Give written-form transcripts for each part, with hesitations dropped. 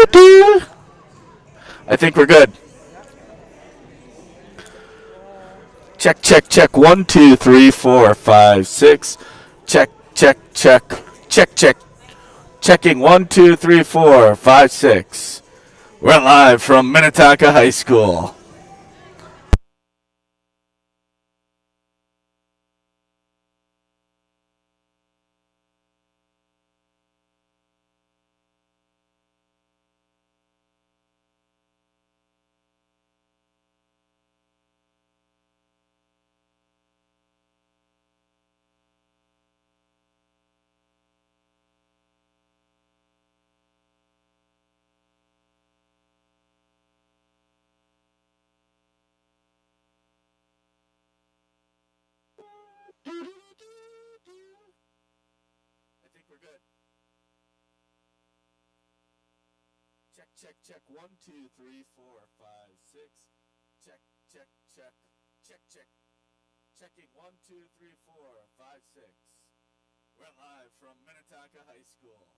I think we're good. Check, check, check. 1, 2, 3, 4, 5, 6. Check, check, check. Check, check. Checking 1, 2, 3, 4, 5, 6. We're live from Minnetonka High School. I think we're good. Check, check, check. 1, 2, 3, 4, 5, 6. Check, check, check. Check, check. Checking 1, 2, 3, 4, 5, 6. We're live from Minnetonka High School.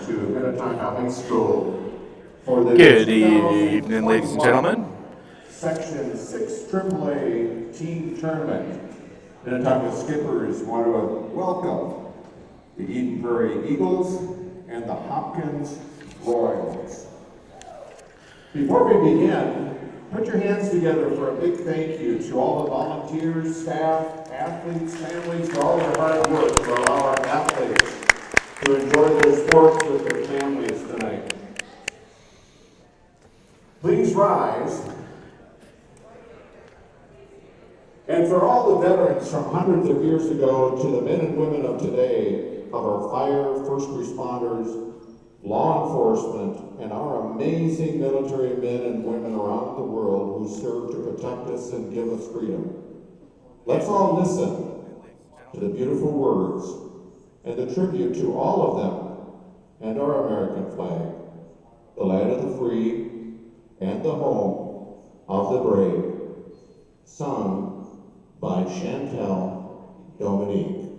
to Minnetonka High School for the Good evening, ladies and gentlemen. Section 6 AAA Team Tournament. Minnetonka Skippers want to welcome the Eden Prairie Eagles and the Hopkins Royals. Before we begin, put your hands together for a big thank you to all the volunteers, staff, athletes, families, for all their hard work to allow our athletes to enjoy their sports with their families tonight. Please rise. And for all the veterans from hundreds of years ago to the men and women of today, of our fire, first responders, law enforcement, and our amazing military men and women around the world who serve to protect us and give us freedom. Let's all listen to the beautiful words and the tribute to all of them and our American flag, the land of the free and the home of the brave, sung by Chantel Dominique.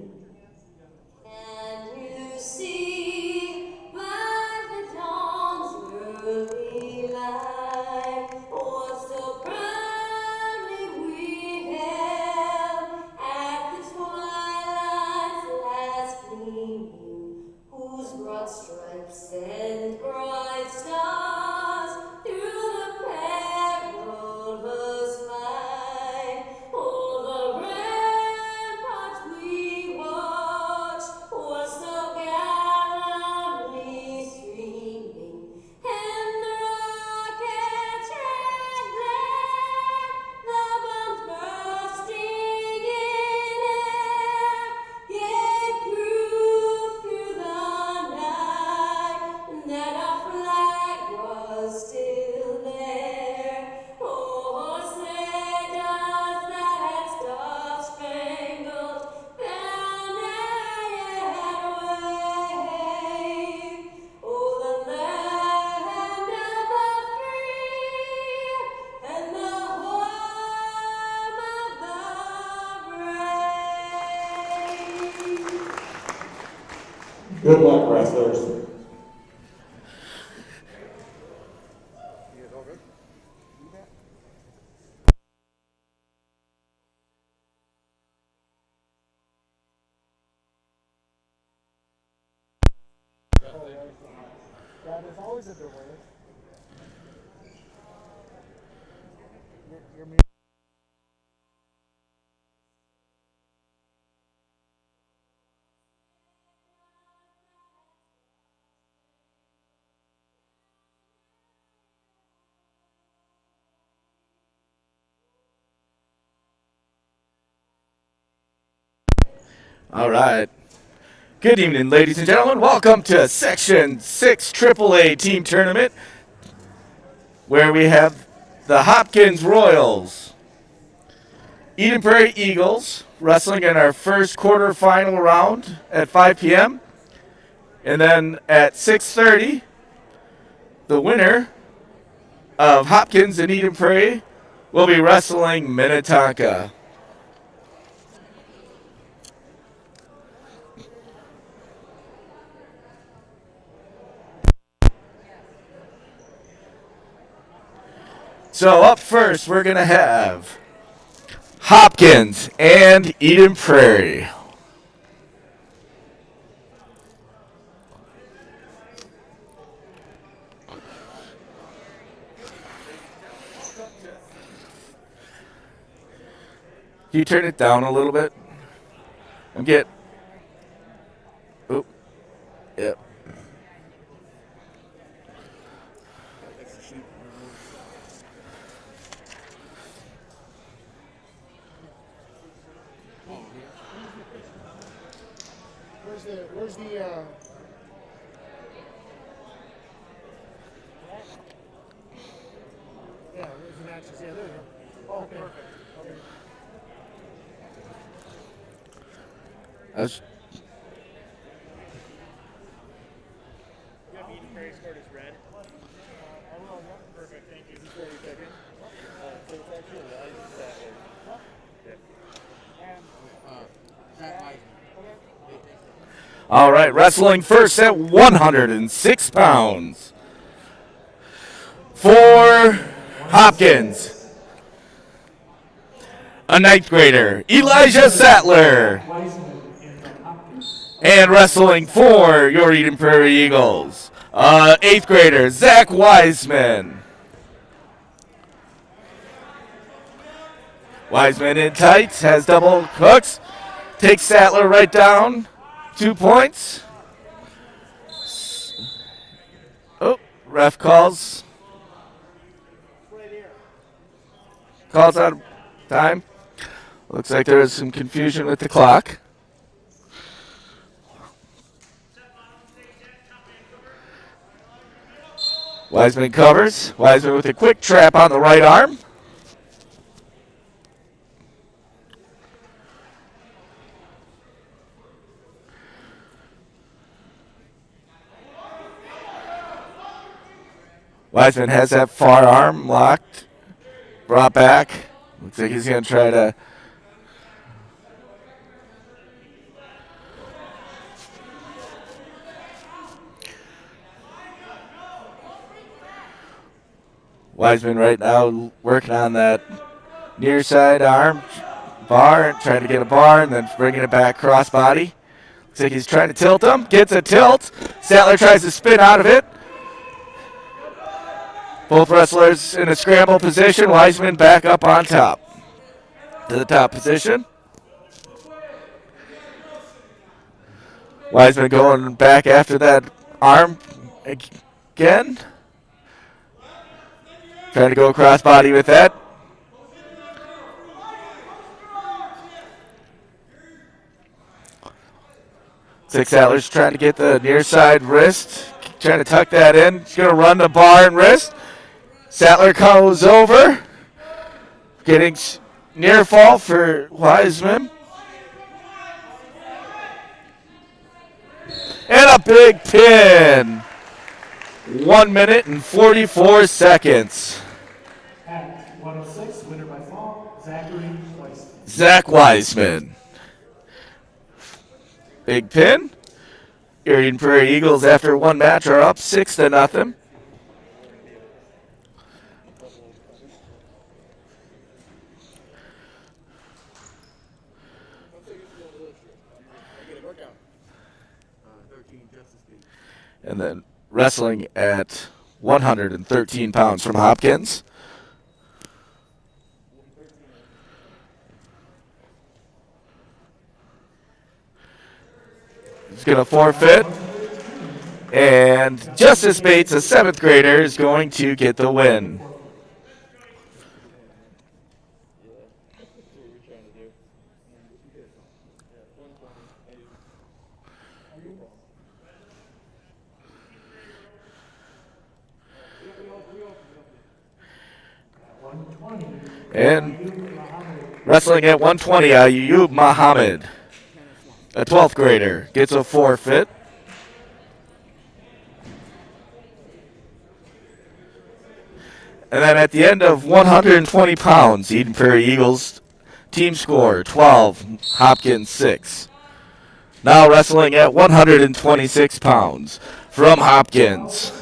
And you see by the dawn's early light what so proudly we hailed at the twilight's last gleaming, whose broad stripes and bright stars through the perilous fight. Oh, the ramparts we watched were so gallantly streaming, and the rockets red glare, the bombs bursting in air, gave proof through the night that our flag was still there. Oh, say does that star-spangled banner yet wave? Oh, the land of the free and the home of the brave. Good luck, wrestlers. Yeah, there's always a delay. You're All right. Good evening, ladies and gentlemen. Welcome to Section 6 AAA Team Tournament, where we have the Hopkins Royals, Eden Prairie Eagles, wrestling in our first quarterfinal round at 5 p.m. And then at 6:30, the winner of Hopkins and Eden Prairie will be wrestling Minnetonka. So up first, we're going to have Hopkins and Eden Prairie. Can you turn it down a little bit? I'm getting. Oop. Yep. where's the yeah, where's the matches? Yeah, there you go. Oh, perfect. Okay. That's, You have Eden Prairie scored as red? I will, yeah. Perfect, thank you. He's 42nd. So it's actually that way. And Zach Meisner. okay. All right, wrestling first at 106 pounds. For Hopkins, a ninth grader, Elijah Sattler. And wrestling for your Eden Prairie Eagles, eighth grader, Zach Wiseman. Wiseman in tights, has double hooks, takes Sattler right down, 2 points. Oh, ref calls. Calls out of time. Looks like there is some confusion with the clock. Wiseman covers. Wiseman with a quick trap on the right arm. Wiseman has that far arm locked. Brought back. Looks like he's going to try to... Wiseman right now working on that near side arm bar, trying to get a bar and then bringing it back cross body. Looks like he's trying to tilt him. Gets a tilt. Sattler tries to spin out of it. Both wrestlers in a scramble position. Wiseman back up on top. To the top position. Wiseman going back after that arm again. Trying to go cross body with that. Six Sattler's trying to get the near side wrist. Trying to tuck that in. He's going to run the bar and wrist. Sattler goes over. Getting near fall for Wiseman. And a big pin. 1 minute and 44 seconds. At 106, winner by fall, Zachary Wiseman. Zach Wiseman. Big pin. Eden Prairie Eagles, after one match, are up 6-0. And then wrestling at 113 pounds from Hopkins. He's going to forfeit. And Justice Bates, a 7th grader, is going to get the win. And wrestling at 120, Ayub Muhammad, a 12th grader, gets a forfeit. And then at the end of 120 pounds, Eden Prairie Eagles team score 12, Hopkins 6. Now wrestling at 126 pounds from Hopkins,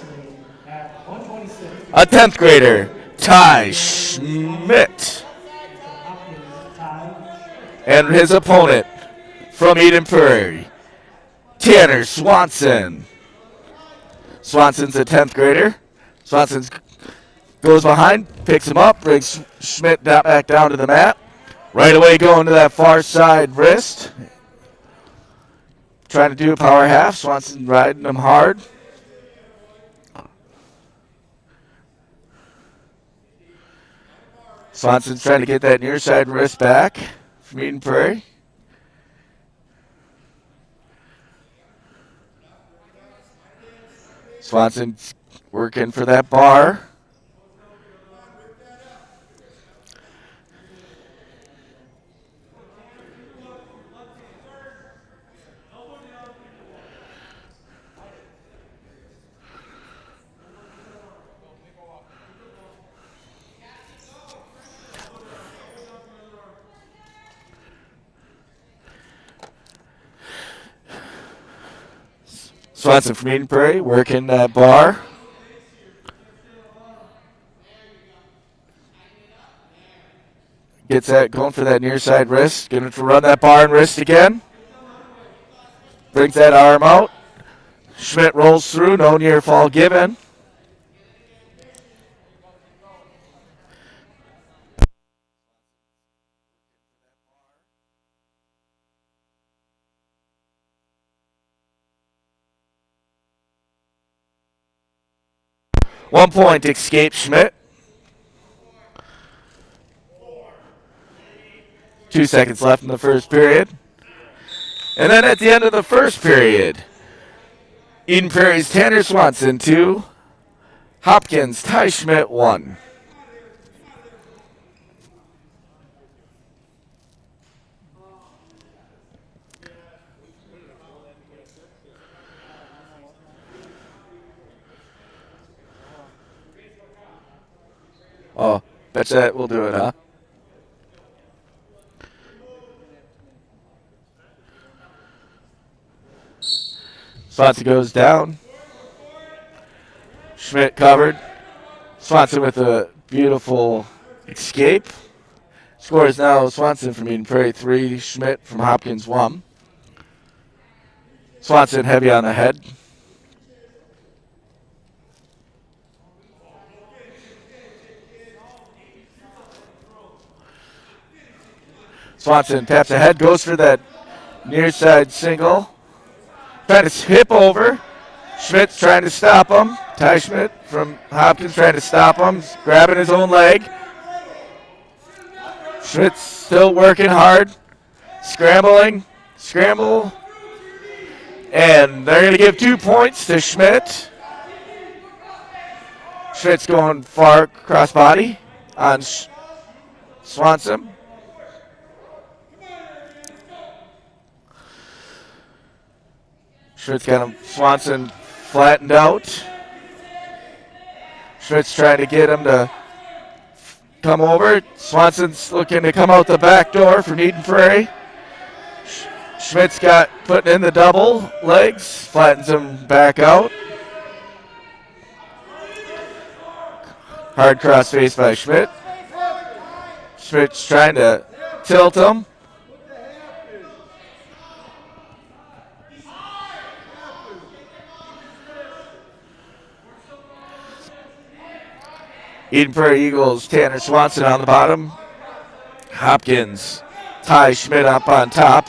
a 10th grader, Ty Schmidt. And his opponent from Eden Prairie, Tanner Swanson. Swanson's a 10th grader. Swanson goes behind, picks him up, brings Schmidt back down to the mat. Right away going to that far side wrist. Trying to do a power half. Swanson riding him hard. Swanson's trying to get that near side wrist back from Eden Prairie. Swanson's working for that bar. Swanson from Eden Prairie working that bar. Gets that going for that near side wrist. Going to run that bar and wrist again. Brings that arm out. Schmidt rolls through. No near fall given. One point escape Schmidt. 2 seconds left in the first period. And then at the end of the first period, Eden Prairie's Tanner Swanson 2, Hopkins Ty Schmidt 1. Oh, bet that we'll do it, huh? Swanson goes down. Schmidt covered. Swanson with a beautiful escape. Score is now Swanson from Eden Prairie 3, Schmidt from Hopkins 1. Swanson heavy on the head. Swanson taps ahead, goes for that near side single. Trying to hip over. Schmidt's trying to stop him. Ty Schmidt from Hopkins trying to stop him. He's grabbing his own leg. Schmidt's still working hard. Scrambling. Scramble. And they're going to give 2 points to Schmidt. Schmidt's going far crossbody on Swanson. Schmidt's got him, Swanson flattened out. Schmidt's trying to get him to come over. Swanson's looking to come out the back door from Eden Prairie. Schmidt's got putting in the double legs, flattens him back out. Hard cross face by Schmidt. Schmidt's trying to tilt him. Eden Prairie Eagles, Tanner Swanson on the bottom. Hopkins, Ty Schmidt up on top.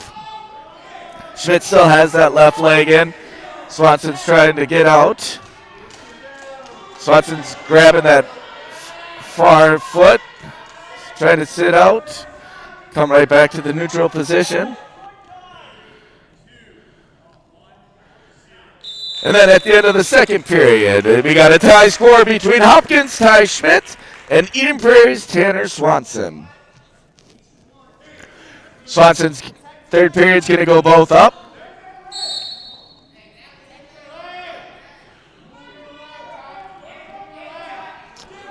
Schmidt still has that left leg in. Swanson's trying to get out. Swanson's grabbing that far foot, trying to sit out. Come right back to the neutral position. And then at the end of the second period, we got a tie score between Hopkins, Ty Schmidt, and Eden Prairie's Tanner Swanson. Swanson's third period's going to go both up.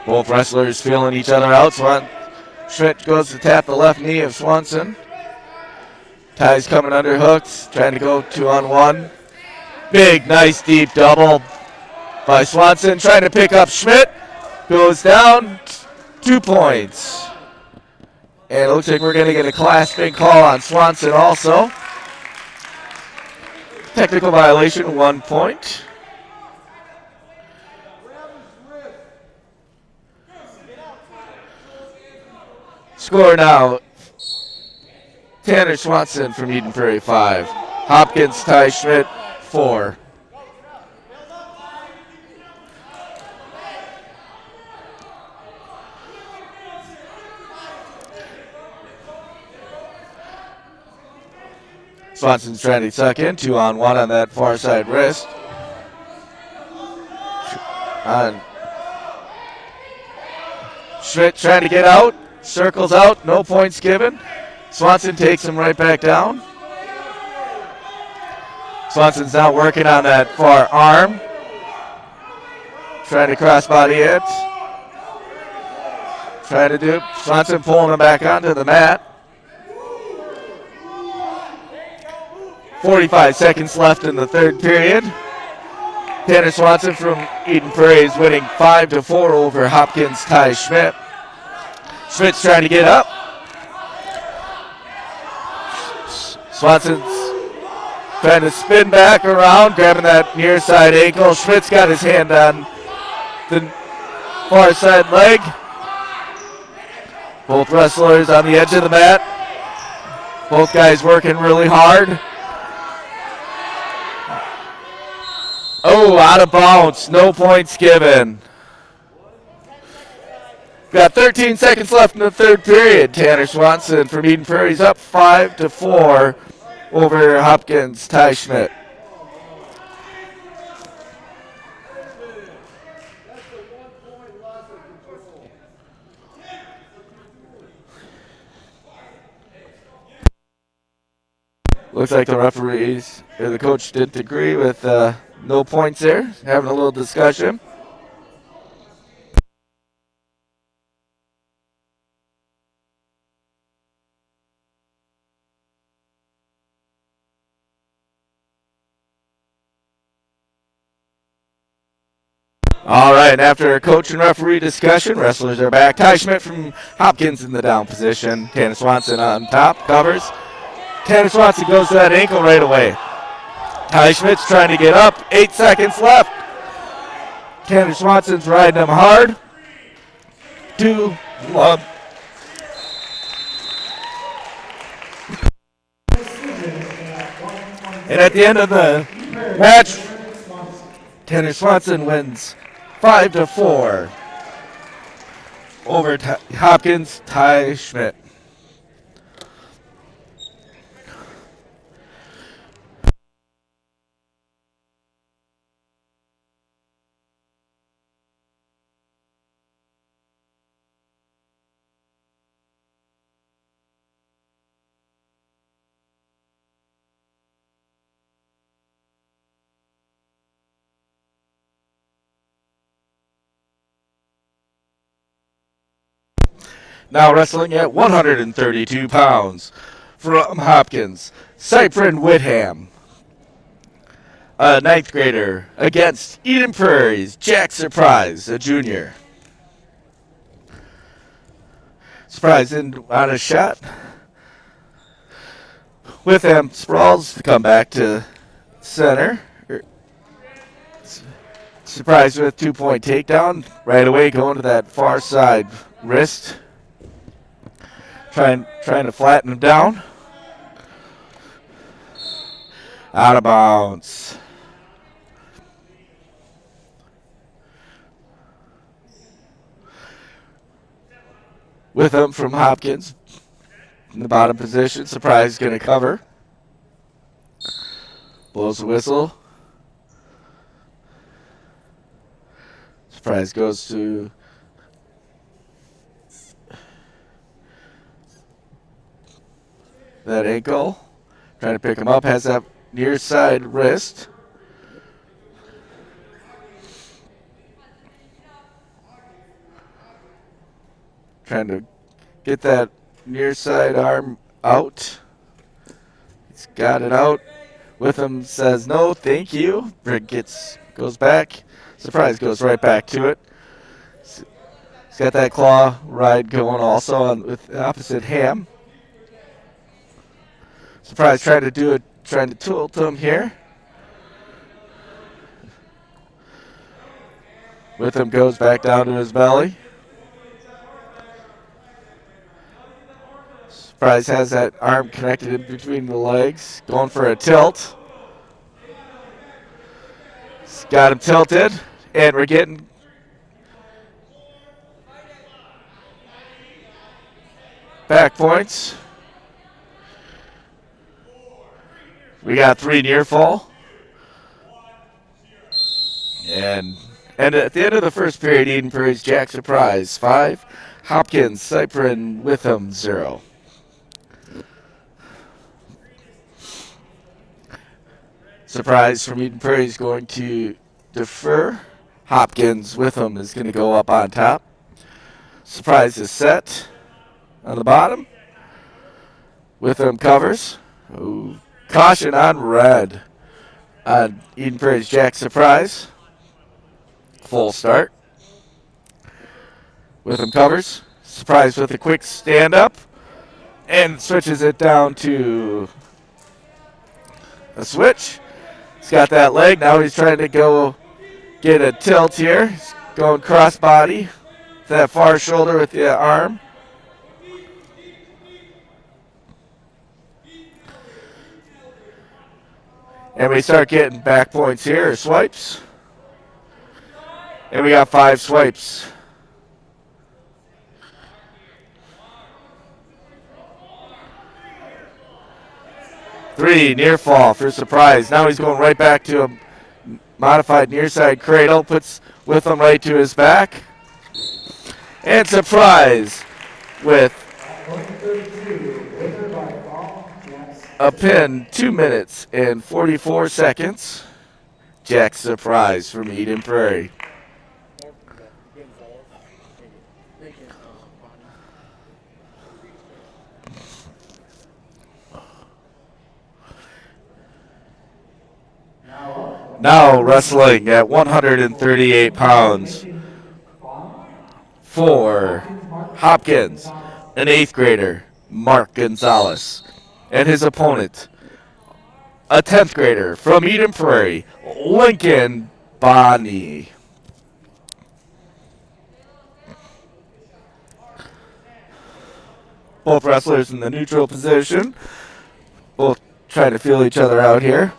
Both wrestlers feeling each other out. Schmidt goes to tap the left knee of Swanson. Ty's coming under hooks, trying to go 2-on-1. Big, nice, deep double by Swanson. Trying to pick up Schmidt. Goes down. 2 points. And it looks like we're going to get a clasping call on Swanson also. Technical violation, 1 point. Score now. Tanner Swanson from Eden Prairie 5. Hopkins, Ty Schmidt 4. Swanson's trying to tuck in, 2-on-1 on that far side wrist. Schmidt trying to get out, circles out, no points given. Swanson takes him right back down. Swanson's now working on that far arm. Trying to crossbody it. Trying to do, Swanson pulling him back onto the mat. 45 seconds left in the third period. Tanner Swanson from Eden Prairie is winning 5-4 over Hopkins' Ty Schmidt. Schmidt's trying to get up. Swanson's trying to spin back around, grabbing that near side ankle. Schmidt's got his hand on the far side leg. Both wrestlers on the edge of the mat. Both guys working really hard. Oh, out of bounds. No points given. Got 13 seconds left in the third period. Tanner Swanson from Eden Prairie's up 5-4 over Hopkins' Ty Schmidt. Looks like the referees or the coach didn't agree with no points there. Having a little discussion. All right, after a coach and referee discussion, wrestlers are back. Ty Schmidt from Hopkins in the down position. Tanner Swanson on top, covers. Tanner Swanson goes to that ankle right away. Ty Schmidt's trying to get up. 8 seconds left. Tanner Swanson's riding him hard. 2, 1. And at the end of the match, Tanner Swanson wins 5-4 over Hopkins' Ty Schmidt. Now wrestling at 132 pounds from Hopkins, Cyprin Whitham, a 9th grader, against Eden Prairie's Jack Surprise, a junior. Surprise in on a shot. Whitham sprawls to come back to center. Surprise with 2-point takedown. Right away going to that far side wrist. Trying to flatten him down. Out of bounds. With him from Hopkins in the bottom position. Surprise is going to cover. Blows the whistle. Surprise goes to that ankle. Trying to pick him up. Has that near side wrist. Trying to get that near side arm out. He's got it out. Witham says no, thank you. Brick goes back. Surprise goes right back to it. He's got that claw ride going also on with the opposite ham. Surprise trying to do it, trying to tilt him here. Witham goes back down to his belly. Surprise has that arm connected in between the legs, going for a tilt. He's got him tilted, and we're getting back points. We got 3 near fall. And at the end of the first period, Eden Prairie's Jack Surprise 5, Hopkins, Cyprin, Witham 0. Surprise from Eden Prairie is going to defer. Hopkins, Witham is going to go up on top. Surprise is set on the bottom. Witham covers. Ooh. Caution on red on Eden Prairie's Jack Surprise. Full start. With him covers. Surprise with a quick stand up. And switches it down to a switch. He's got that leg. Now he's trying to go get a tilt here. He's going cross body. That far shoulder with the arm. And we start getting back points here, or swipes. And we got 5 swipes. Three, near fall for surprise. Now he's going right back to a modified near side cradle. Puts with him right to his back. And surprise with a pin, 2 minutes and 44 seconds. Jack Surprise from Eden Prairie. Now wrestling at 138 pounds for Hopkins, an 8th grader, Mark Gonzalez, and his opponent, a 10th grader from Eden Prairie, Lincoln Bonney. Both wrestlers in the neutral position, both trying to feel each other out here.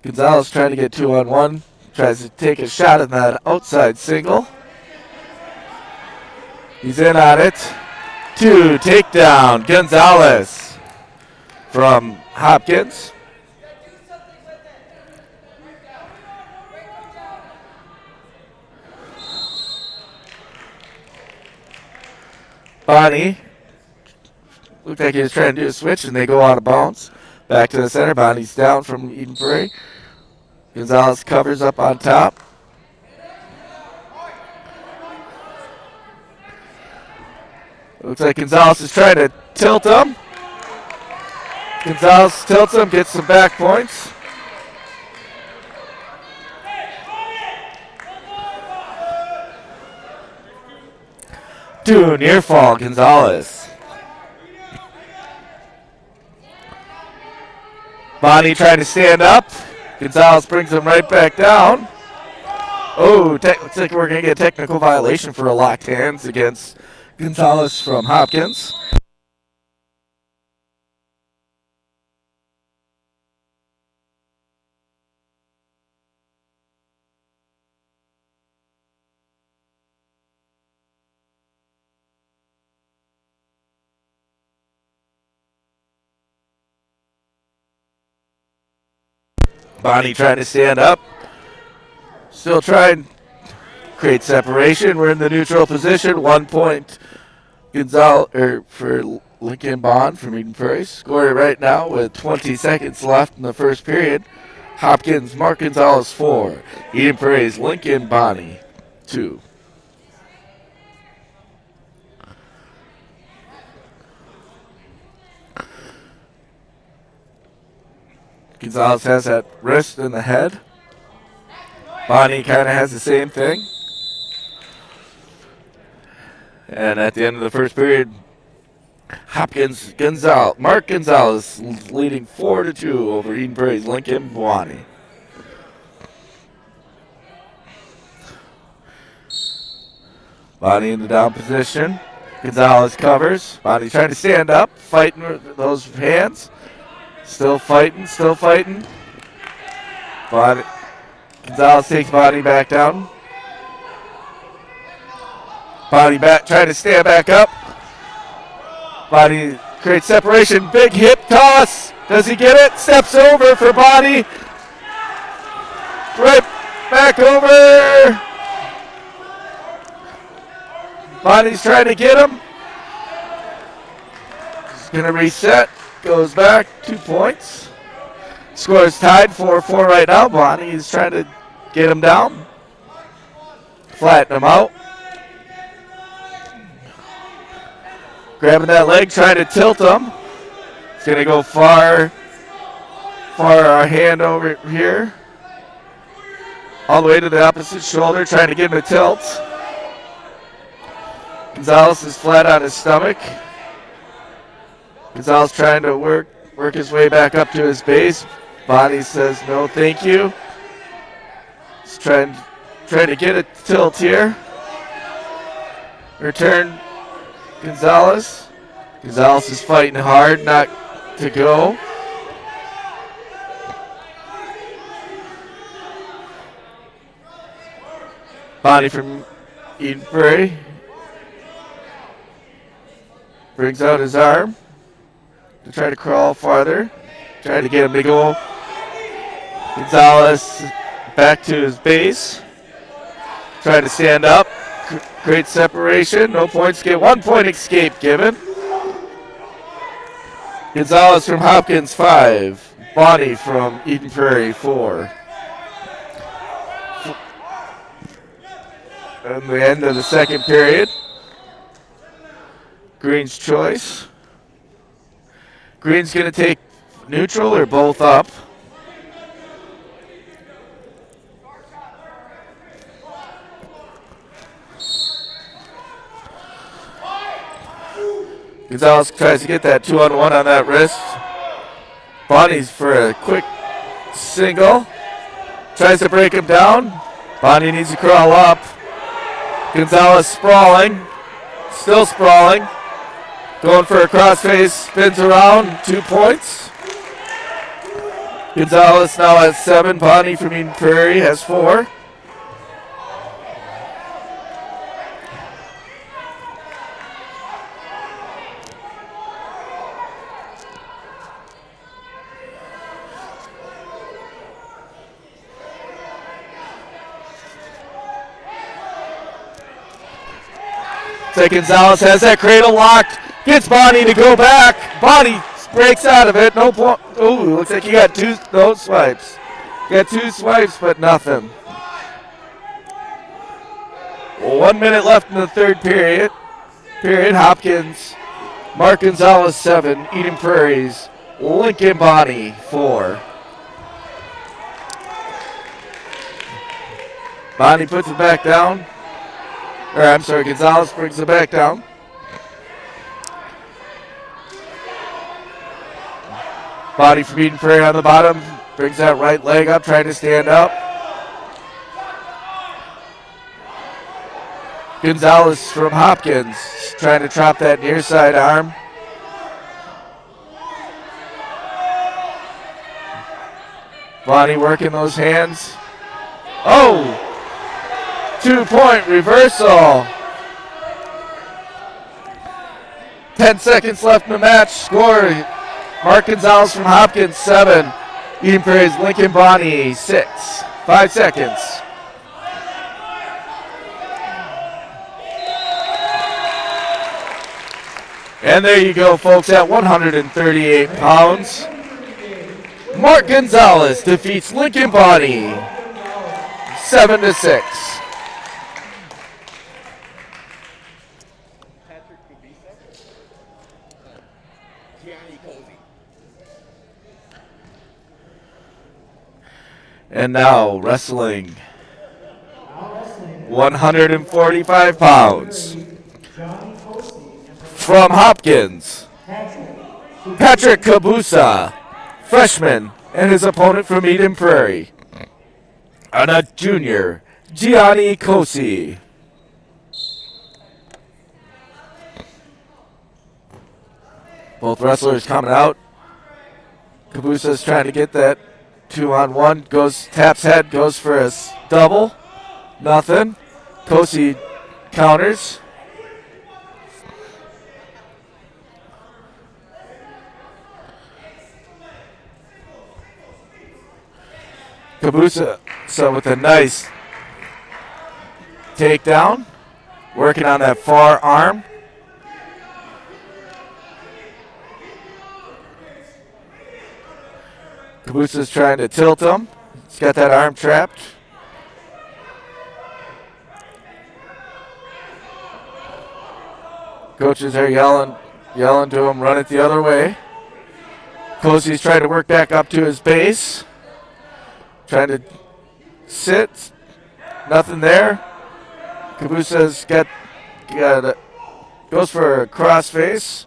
Gonzalez trying to get 2-on-1, tries to take a shot at that outside single. He's in on it. 2, takedown, Gonzalez from Hopkins. Bonney looked like he was trying to do a switch, and they go out of bounds. Back to the center. Bonney's down from Eden Prairie. Gonzalez covers up on top. Looks like Gonzalez is trying to tilt him. Gonzalez tilts him, gets some back points. Two, near fall, Gonzalez. Bonney trying to stand up. Gonzalez brings him right back down. Oh, looks like we're going to get a technical violation for a locked hands against Gonzalez from Hopkins. Bonney trying to stand up. Still trying to create separation. We're in the neutral position. 1 point Gonzalez for Lincoln Bond from Eden Prairie. Scored right now with 20 seconds left in the first period. Hopkins, Mark Gonzalez 4. Eden Prairie's Lincoln Bonney 2. Gonzalez has that wrist in the head. Bonney kind of has the same thing. And at the end of the first period, Mark Gonzalez leading 4-2 over Eden Prairie's Lincoln Bonney. Bonney in the down position. Gonzalez covers. Bonney trying to stand up, fighting with those hands. Still fighting, still fighting. Gonzalez takes Bonney back down. Bonney back, trying to stand back up. Bonney creates separation. Big hip toss. Does he get it? Steps over for Bonney. Right back over. Bonney's trying to get him. He's going to reset. Goes back 2 points. Score is tied 4-4 right now. Bonney is trying to get him down. Flatten him out. Grabbing that leg, trying to tilt him. He's going to go far hand over here. all the way to the opposite shoulder, trying to get him to tilt. Gonzalez is flat on his stomach. Gonzalez trying to work his way back up to his base. Bonnie says no, thank you. He's trying to get a tilt here. Return Gonzalez. Gonzalez is fighting hard not to go. Bonnie from Eden Prairie brings out his arm to try to crawl farther. Trying to get him to go. Gonzalez back to his base. Trying to stand up. Great separation. No points given. 1 point escape given. Gonzalez from Hopkins 5. Bonnie from Eden Prairie 4. And the end of the second period. Green's choice. Green's going to take neutral or both up. Gonzalez tries to get that 2-on-1 on that wrist. Bonnie's for a quick single. Tries to break him down. Bonnie needs to crawl up. Gonzalez sprawling. Still sprawling. Going for a crossface. Spins around. 2 points. Gonzalez now has 7. Bonnie from Eden Prairie has 4. So Gonzalez has that cradle locked. Gets Bonnie to go back. Bonnie breaks out of it. No point. Ooh, looks like you got no swipes. Got 2 swipes, but nothing. 1 minute left in the third period. Hopkins, Mark Gonzalez 7, Eden Prairie's Lincoln Bonnie 4. Bonnie puts it back down. Or I'm sorry, Gonzalez brings it back down. Bonnie from Eden Prairie on the bottom. Brings that right leg up, trying to stand up. Gonzalez from Hopkins trying to chop that near side arm. Bonnie working those hands. Oh! 2-point reversal. 10 seconds left in the match. Score, Mark Gonzalez from Hopkins 7. Eden Prairie's Lincoln Bonnie 6. 5 seconds. And there you go, folks, at 138 pounds. Mark Gonzalez defeats Lincoln Bonnie 7-6. And now wrestling, 145 pounds. From Hopkins, Patrick Kabusa, freshman, and his opponent from Eden Prairie, and a junior, Gianni Cosi. Both wrestlers coming out. Kabusa's trying to get that 2-on-1, taps head, goes for a double. Nothing. Cosi counters. Kabusa with a nice takedown. Working on that far arm. Kabusa's trying to tilt him. He's got that arm trapped. Coaches are yelling to him, run it the other way. Cosi's trying to work back up to his base. Trying to sit, Nothing there. Kabusa's goes for a crossface.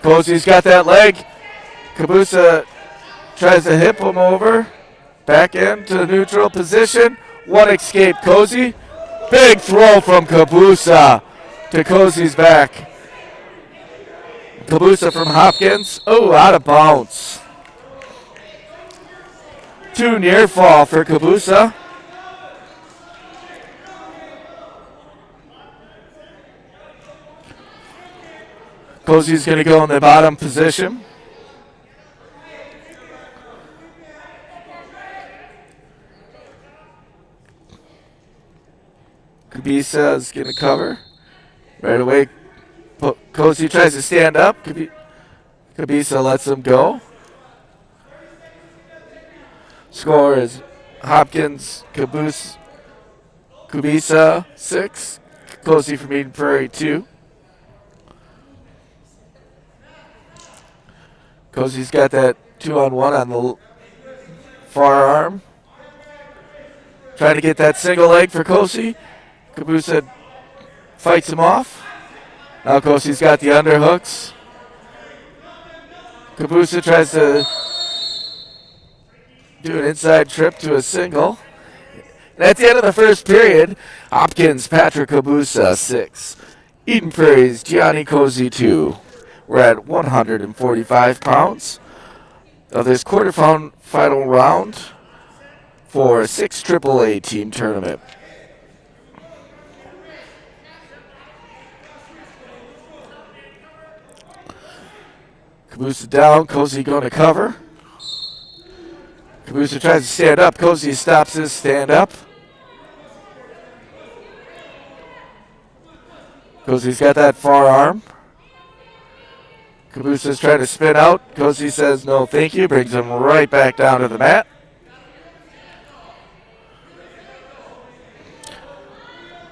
Cozy's got that leg. Kabusa tries to hip him over. Back into the neutral position. One escape, Cozy. Big throw from Kabusa to Cozy's back. Kabusa from Hopkins. Oh, out of bounds. 2 near fall for Kabusa. Cozy's going to go in the bottom position. Kabisa is going to cover. Right away, Cozy tries to stand up. Kabisa lets him go. Score is Hopkins, Kabisa 6, Cozy from Eden Prairie 2. Cozy's got that 2-on-1 on the far arm. Trying to get that single leg for Cozy. Kabusa fights him off. Now Cozy's got the underhooks. Kabusa tries to do an inside trip to a single. And at the end of the first period, Hopkins, Patrick Kabusa 6. Eden Prairie's Gianni Cozy 2. We're at 145 pounds of this quarterfinal round for 6 AAA team tournament. Kabusa down, Cozy going to cover. Kabusa tries to stand up, Cozy stops his stand up. Cozy's got that far arm. Kabusa's trying to spin out. Cozy says no thank you, brings him right back down to the mat.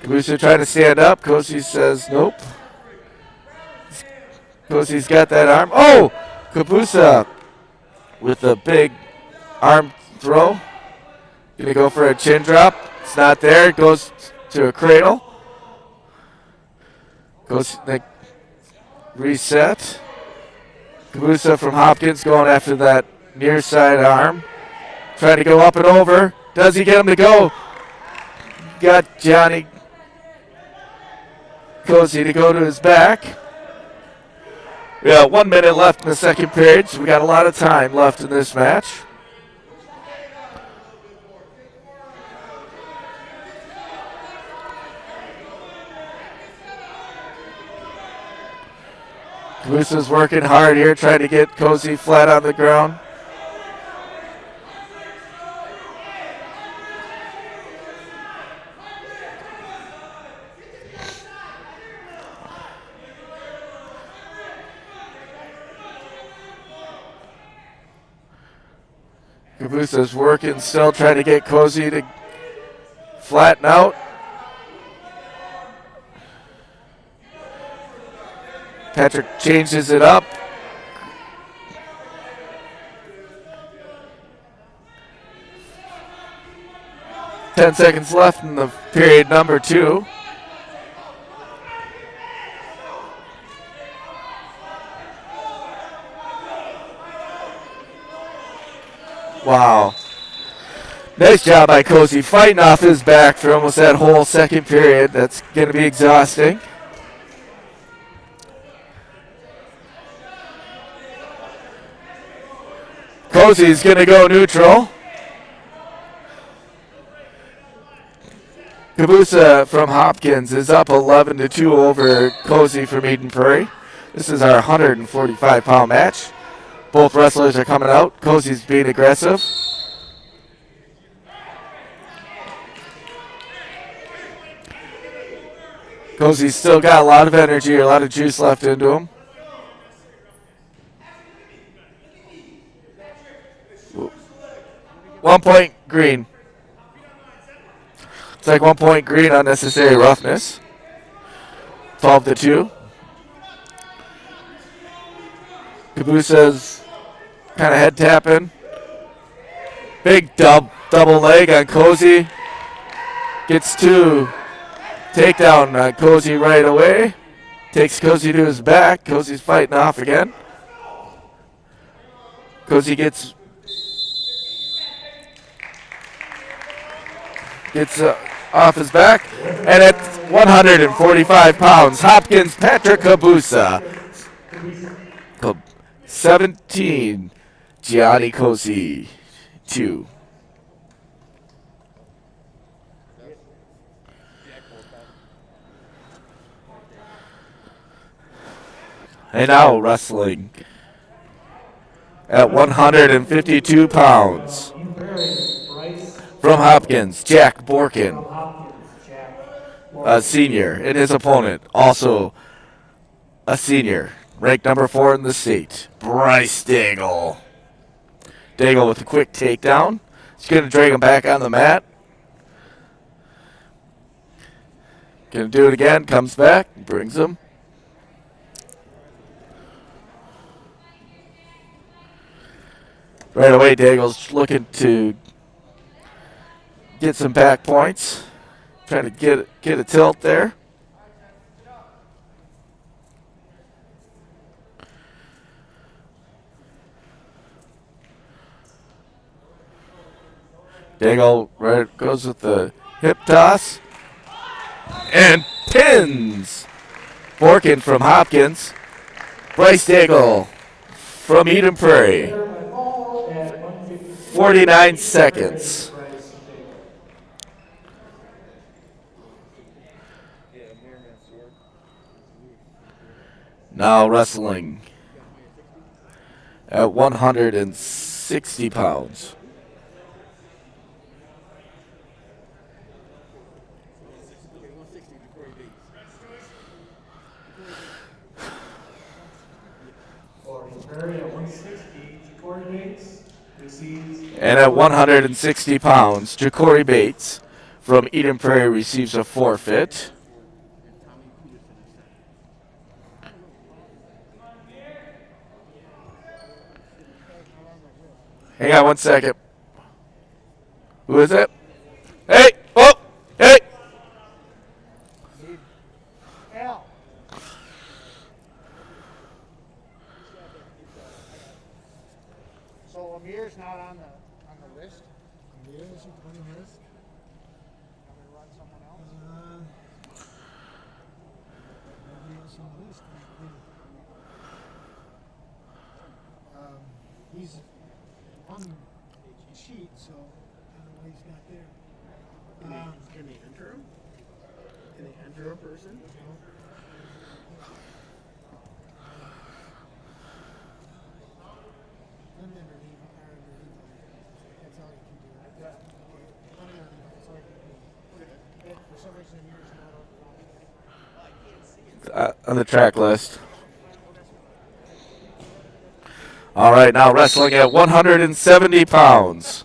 Kabusa trying to stand up. Cozy says nope. Cozy's got that arm. Oh! Kabusa with a big arm throw. Gonna go for a chin drop. It's not there. It goes to a cradle. Goes reset. Kabusa from Hopkins going after that near side arm. Trying to go up and over. Does he get him to go? Got Johnny Cozy to go to his back. We got 1 minute left in the second period, so we got a lot of time left in this match. Kabusa's working hard here, trying to get Cozy flat on the ground. Kabusa's working, still trying to get Cozy to flatten out. Patrick changes it up. Ten seconds left in the period number 2. Wow. Nice job by Cozy fighting off his back for almost that whole second period. That's going to be exhausting. Cozy's going to go neutral. Kabusa from Hopkins is up 11-2 over Cozy from Eden Prairie. This is our 145-pound match. Both wrestlers are coming out. Cozy's being aggressive. Cozy's still got a lot of energy, a lot of juice left into him. One point green. It's like 1 point green, unnecessary roughness. 12-2. Kabusa's kind of head tapping. Big double leg on Cozy. Gets two. Takedown on Cozy right away. Takes Cozy to his back. Cozy's fighting off again. Cozy gets off his back. And at 145 pounds, Hopkins Patrick Kabusa. 17, Gianni Cozy, 2. And now wrestling at 152 pounds. Eden Prairie, Bryce. From Hopkins, Jack Borkin, From Hopkins, Jack. a senior, and his opponent, also a senior, ranked number 4 in the state, Bryce Daigle. Daigle with a quick takedown. He's going to drag him back on the mat. Going to do it again, comes back, brings him. Right away, Daigle's looking to get some back points. Trying to get a tilt there. Daigle right goes with the hip toss. And pins Borkin from Hopkins. Bryce Daigle from Eden Prairie. 49 seconds. Now wrestling at 160 pounds. And at 160 pounds, Ja'Cory Bates from Eden Prairie receives a forfeit. Hang on 1 second. Who is it? Hey! Oh! Hey! Al. So Amir's not on the list? Amir isn't on the list. I'm going to run someone else? Nobody else on the list. He's on the sheet, so I don't know why he's not there. Can they enter him? Can they enter a person? Underneath, that's all you can do. Underneath, that's all you can do. For some reason, Amir's not on. On the track list. All right, now wrestling at 170 pounds.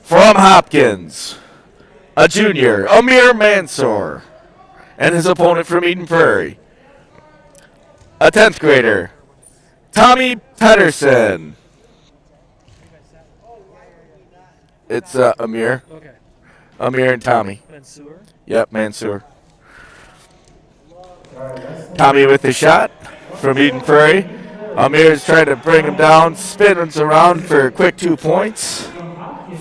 From Hopkins, a junior, Amir Mansour, and his opponent from Eden Prairie, a 10th grader, Tommy Pedersen. It's Amir. Okay. Amir and Tommy. Mansour? Yep, Mansour. Tommy with the shot from Eden Prairie. Amir's trying to bring him down, spins around for a quick 2 points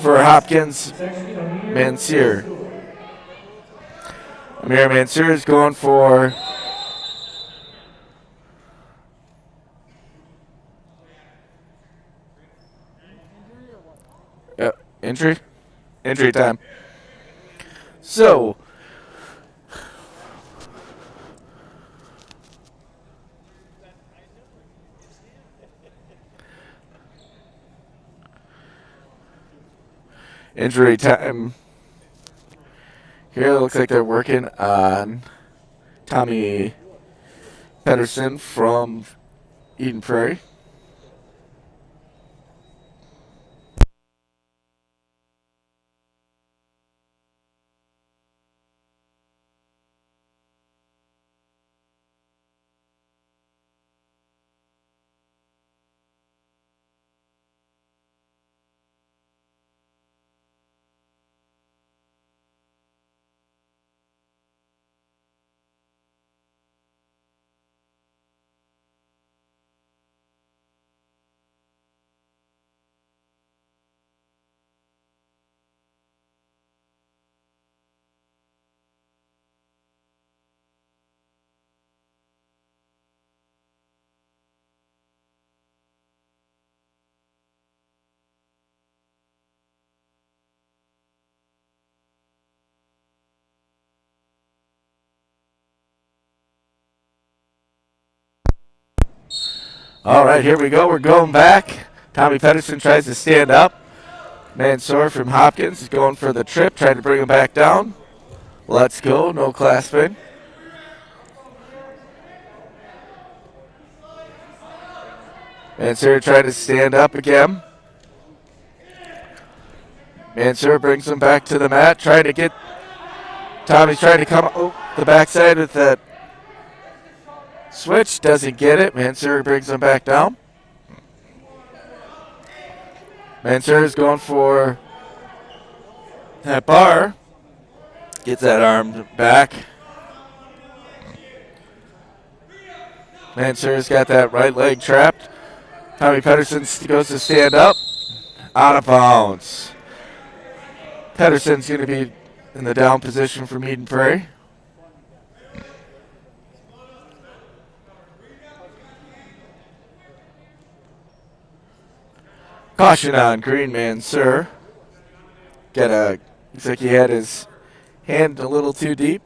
for Hopkins Mansour. Amir Mansour is going for injury? Injury time. So, injury time. Here it looks like they're working on Tommy Pedersen from Eden Prairie. All right, here we go. We're going back. Tommy Pedersen tries to stand up. Mansour from Hopkins is going for the trip, trying to bring him back down. Let's go. No clasping. Mansour trying to stand up again. Mansour brings him back to the mat, trying to get. Tommy's trying to come the backside with that switch. Doesn't get it. Mansour brings him back down. Mansour is going for that bar. Gets that arm back. Mansour's got that right leg trapped. Tommy Pedersen goes to stand up. Out of bounds. Pedersen's going to be in the down position from Eden Prairie. Caution on green, Mansour. Looks like he had his hand a little too deep.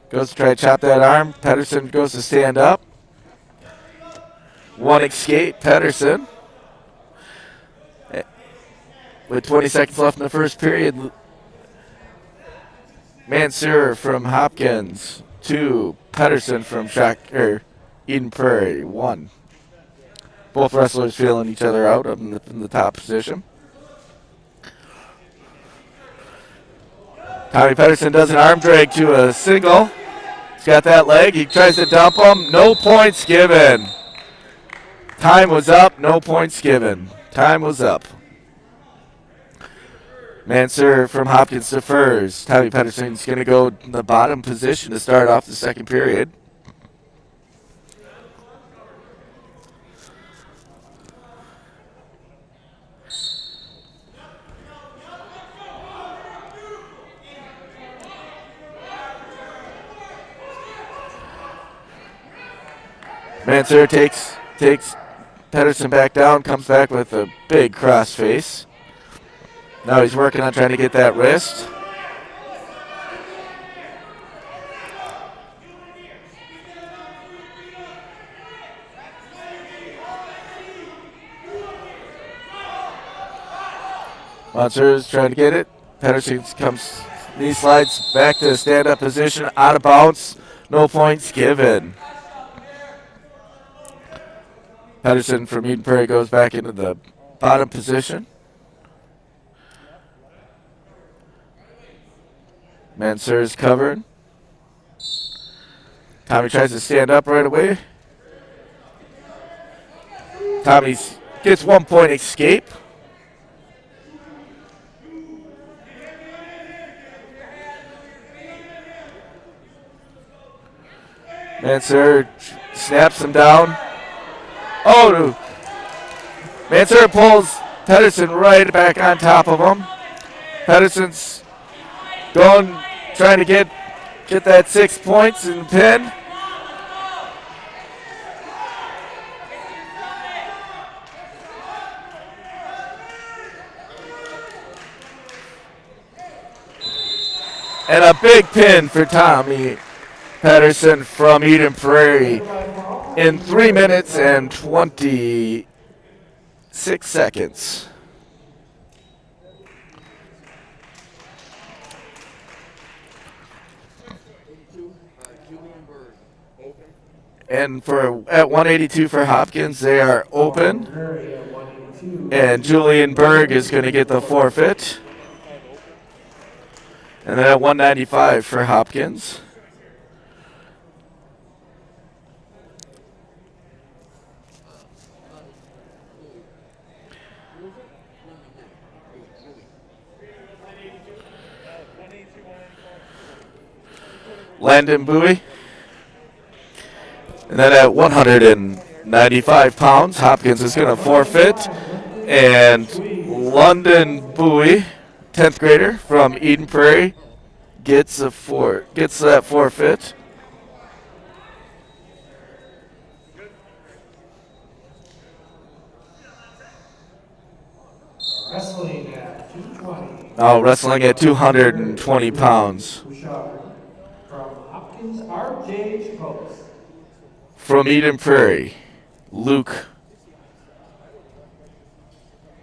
Goes to try to chop that arm. Pedersen goes to stand up. One escape, Pedersen. With 20 seconds left in the first period, Mansour from Hopkins, 2. Pedersen from Eden Prairie, 1. Both wrestlers feeling each other out in the top position. Tommy Pedersen does an arm drag to a single. He's got that leg. He tries to dump him. No points given. Time was up. No points given. Time was up. Mansour from Hopkins defers. Tommy Pedersen's going to go in the bottom position to start off the second period. Mansour takes Pedersen back down, comes back with a big cross face. Now he's working on trying to get that wrist. Mansour's trying to get it. Pedersen comes, knee slides back to the stand-up position, out of bounds. No points given. Pedersen from Eden Prairie goes back into the bottom position. Mansour's covered. Tommy tries to stand up right away. Tommy gets 1 point escape. Mansour snaps him down. Oh, Mansour pulls Pedersen right back on top of him. Pedersen's going, trying to get that 6 points and pin. And a big pin for Tommy Pedersen from Eden Prairie in 3 minutes and 26 seconds. And at 182 for Hopkins, they are open. And Julian Berg is going to get the forfeit. And then at 195 for Hopkins. Landon Bowie. And then at 195 pounds, Hopkins is going to forfeit. And London Bowie, 10th grader from Eden Prairie, gets that forfeit. Wrestling at 220. Now wrestling at 220 pounds. From Hopkins, R.J. Chapos. From Eden Prairie, Luke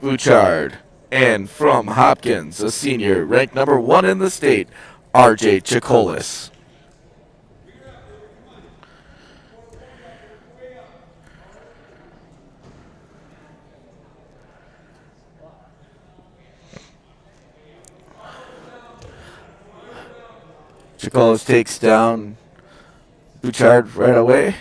Bouchard. And from Hopkins, a senior, ranked number 1 in the state, RJ Chikolis. Chikolis takes down Bouchard right away.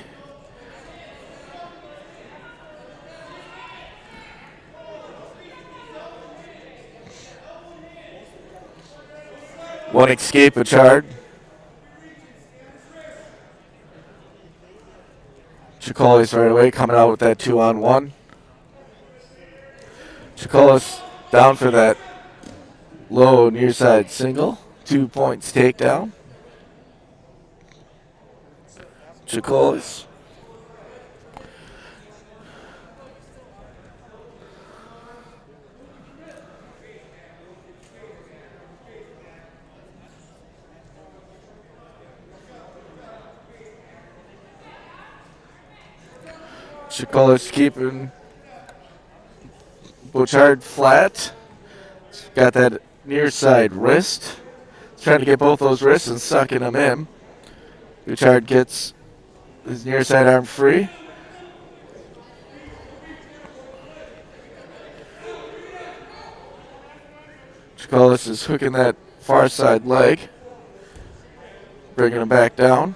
One escape, Bouchard. Chikolis right away coming out with that 2-on-1. Chikolis down for that low near side single. 2 points takedown. Chikolis. Chikolis keeping Bouchard flat. Got that near side wrist. Trying to get both those wrists and sucking them in. Bouchard gets his near side arm free. Chikolis is hooking that far side leg. Bringing him back down.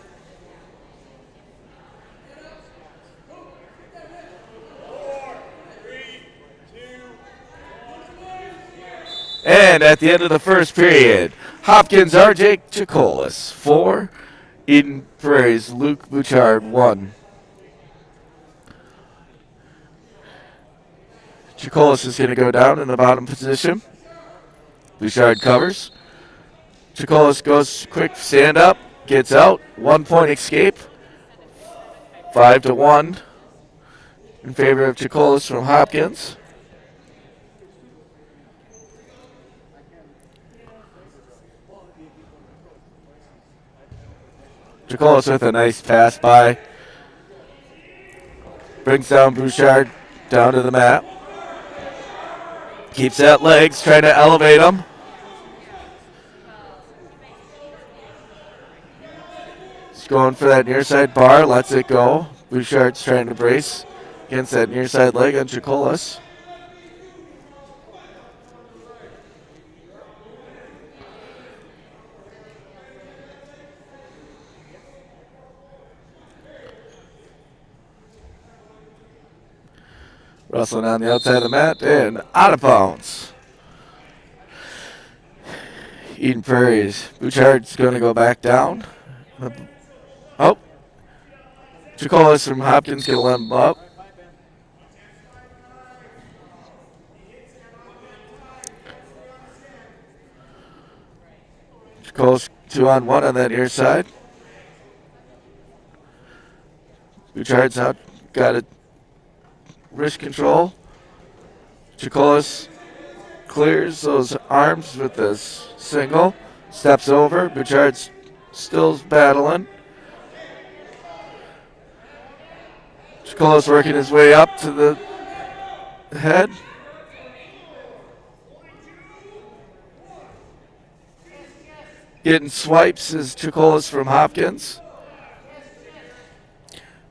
And at the end of the first period, Hopkins RJ Chikolis 4, Eden Prairie's Luke Bouchard 1. Chikolis is going to go down in the bottom position. Bouchard covers. Chikolis goes quick stand up, gets out, 1 point escape. 5-1 in favor of Chikolis from Hopkins. Chikolis with a nice pass by. Brings down Bouchard down to the mat. Keeps that legs, trying to elevate him. He's going for that near side bar, lets it go. Bouchard's trying to brace against that near side leg on Chikolis. Wrestling on the outside of the mat and out of bounds. Eden Prairie's Bouchard's going to go back down. Oh. Chikolis from Hopkins going to let him up. Chikolis 2-on-1 on that near side. Bouchard's out, got it. Wrist control. Chikolis clears those arms with this single. Steps over. Bouchard's still battling. Chikolis working his way up to the head. Getting swipes is Chikolis from Hopkins.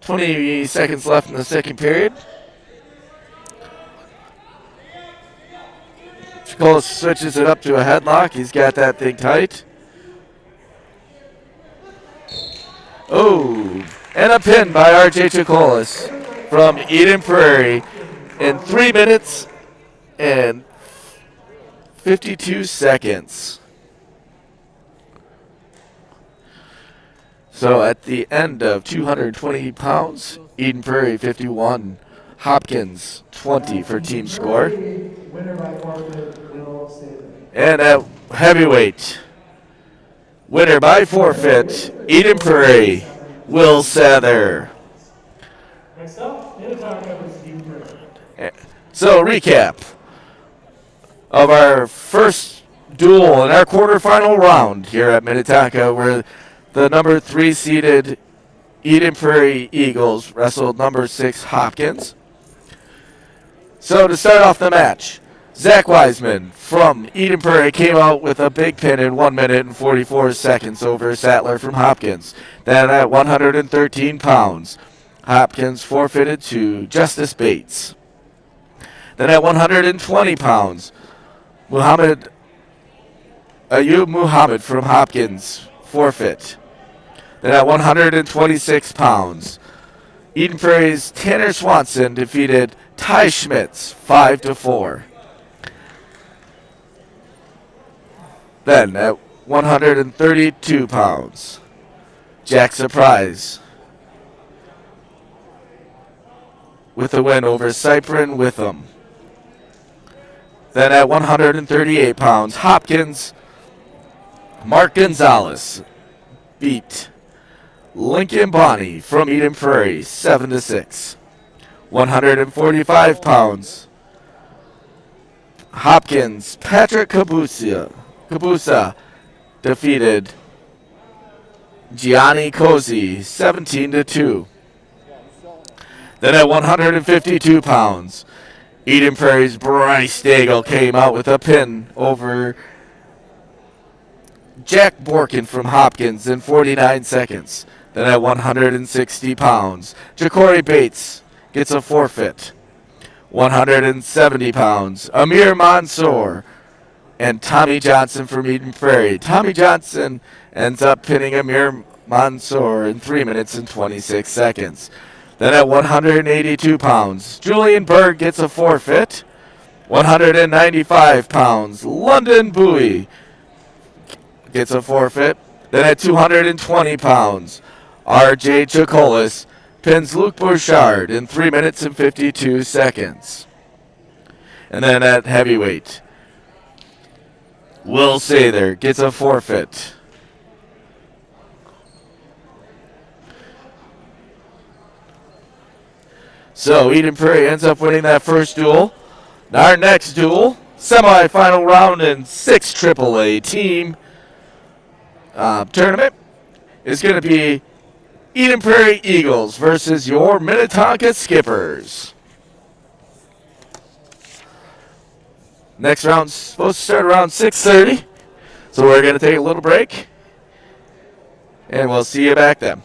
20 seconds left in the second period. Chikolis switches it up to a headlock. He's got that thing tight. Oh, and a pin by RJ Chikolis from Eden Prairie in 3 minutes and 52 seconds. So at the end of 220 pounds, Eden Prairie 51, Hopkins 20 for team score. Winner by forfeit, Will Saban. And at heavyweight, winner by forfeit, Eden Prairie, Will Sather. Next up, Minnetonka versus Eden Prairie. So recap of our first duel in our quarterfinal round here at Minnetonka, where the number 3 seeded Eden Prairie Eagles wrestled number 6 Hopkins. So to start off the match, Zach Wiseman from Eden Prairie came out with a big pin in 1 minute and 44 seconds over Sattler from Hopkins. Then at 113 pounds, Hopkins forfeited to Justice Bates. Then at 120 pounds, Ayub Muhammad from Hopkins forfeit. Then at 126 pounds, Eden Prairie's Tanner Swanson defeated Ty Schmitz 5-4. Then at 132 pounds, Jack Surprise with a win over Cyprin Witham. Then at 138 pounds, Hopkins, Mark Gonzalez beat Lincoln Bonney from Eden Prairie 7-6. 145 pounds, Hopkins, Patrick Kabusa defeated Gianni Cosi 17-2. Then at 152 pounds, Eden Prairie's Bryce Daigle came out with a pin over Jack Borkin from Hopkins in 49 seconds. Then at 160 pounds, Ja'Cory Bates gets a forfeit. 170 pounds, Amir Mansour and Tommy Johnson from Eden Prairie. Tommy Johnson ends up pinning Amir Mansour in 3 minutes and 26 seconds. Then at 182 pounds, Julian Berg gets a forfeit. 195 pounds, London Bowie gets a forfeit. Then at 220 pounds, R.J. Chacolis pins Luke Bouchard in 3 minutes and 52 seconds. And then at heavyweight, Will Sather gets a forfeit. So Eden Prairie ends up winning that first duel. Our next duel, semifinal round in 6 AAA team tournament, is going to be Eden Prairie Eagles versus your Minnetonka Skippers. Next round's supposed to start around 6:30, so we're going to take a little break, and we'll see you back then.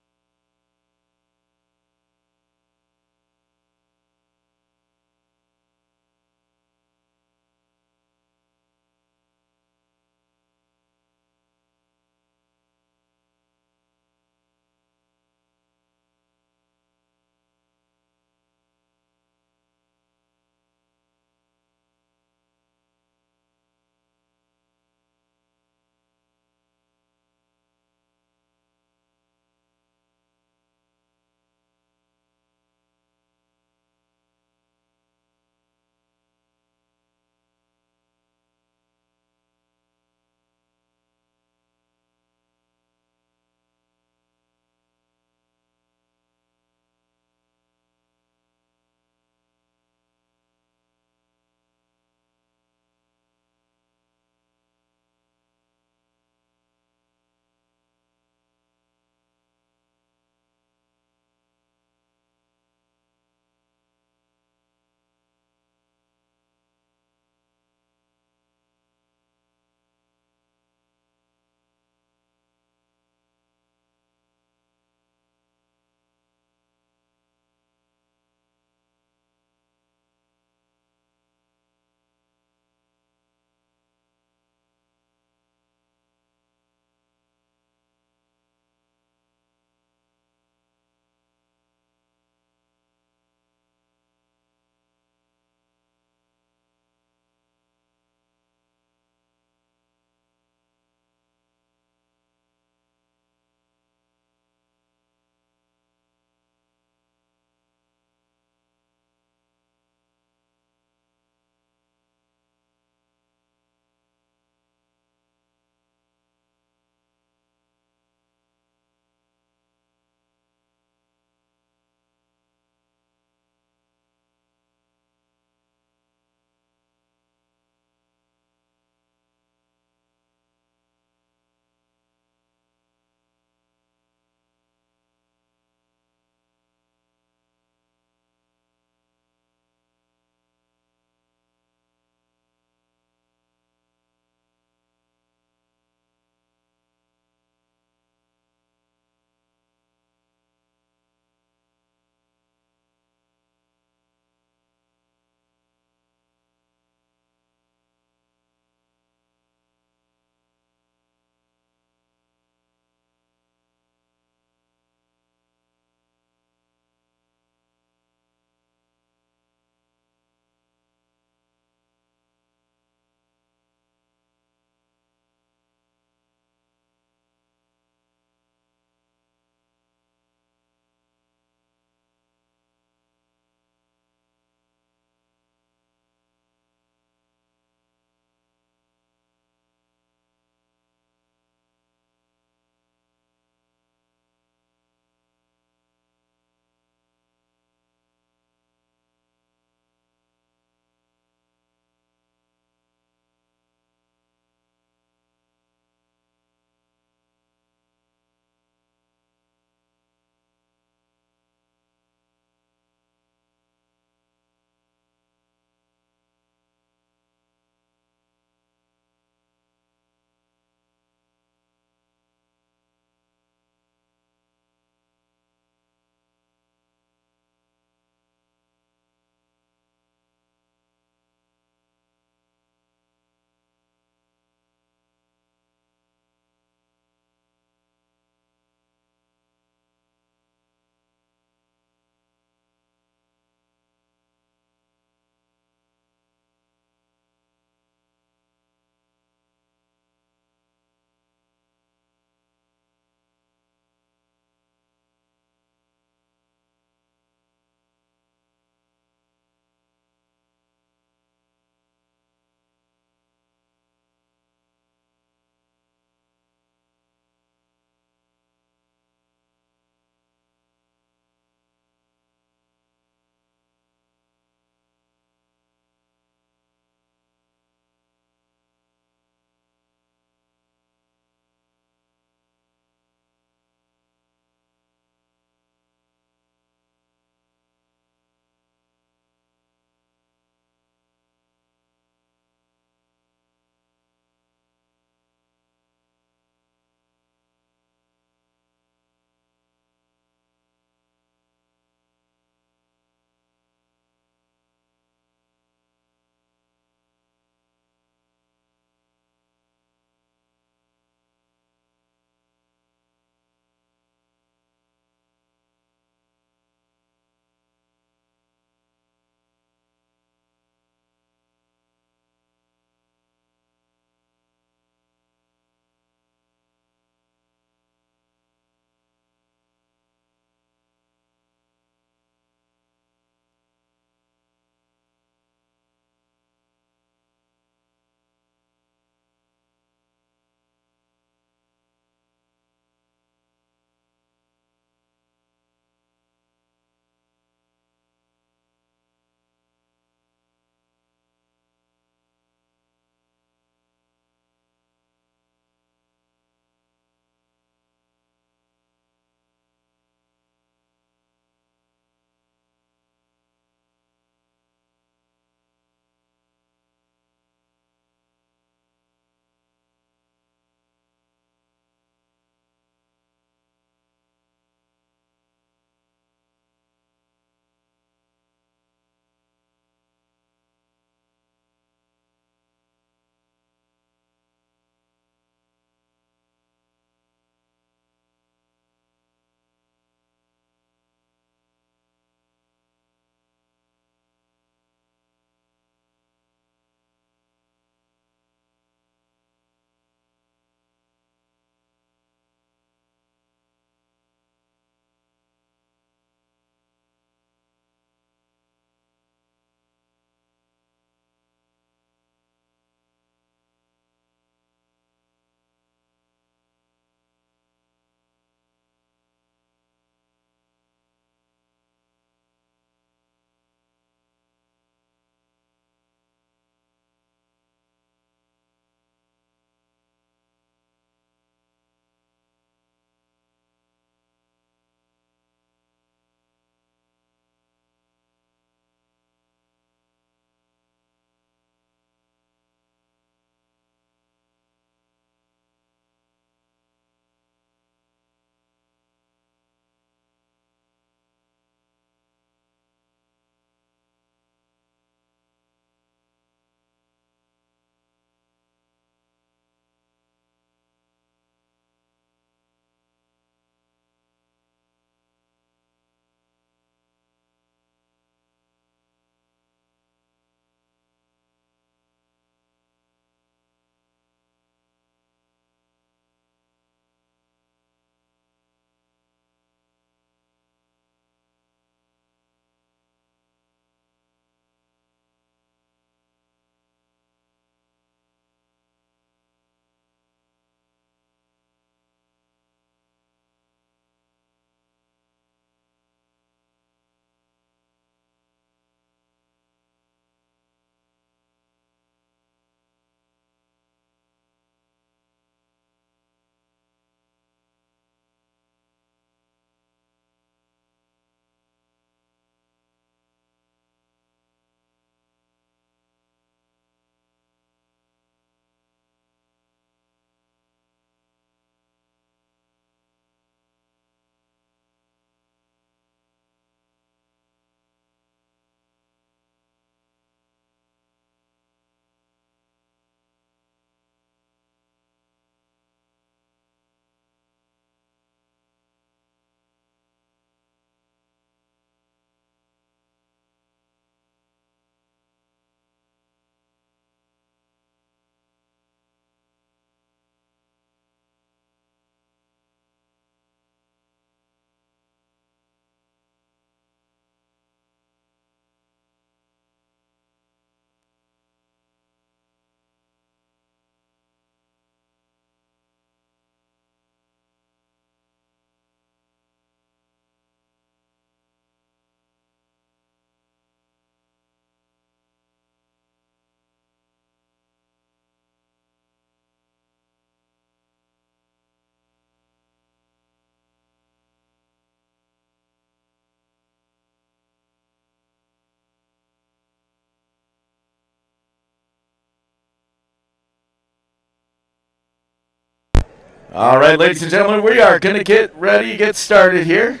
All right, ladies and gentlemen, we are going to get ready to get started here.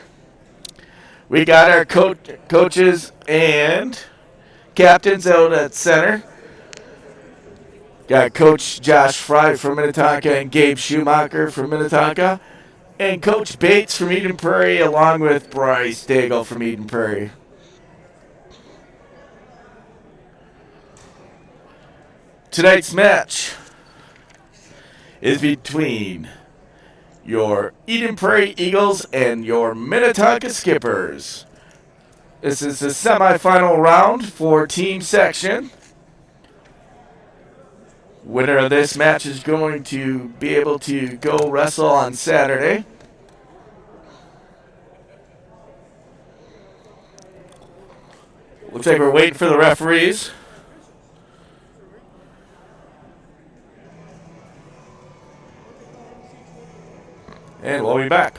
We got our coaches and captains out at center. Got Coach Josh Fry from Minnetonka and Gabe Schumacher from Minnetonka. And Coach Bates from Eden Prairie along with Bryce Daigle from Eden Prairie. Tonight's match is between your Eden Prairie Eagles and your Minnetonka Skippers. This is the semifinal round for team section. Winner of this match is going to be able to go wrestle on Saturday. Looks like we're waiting for the referees. And we'll be back.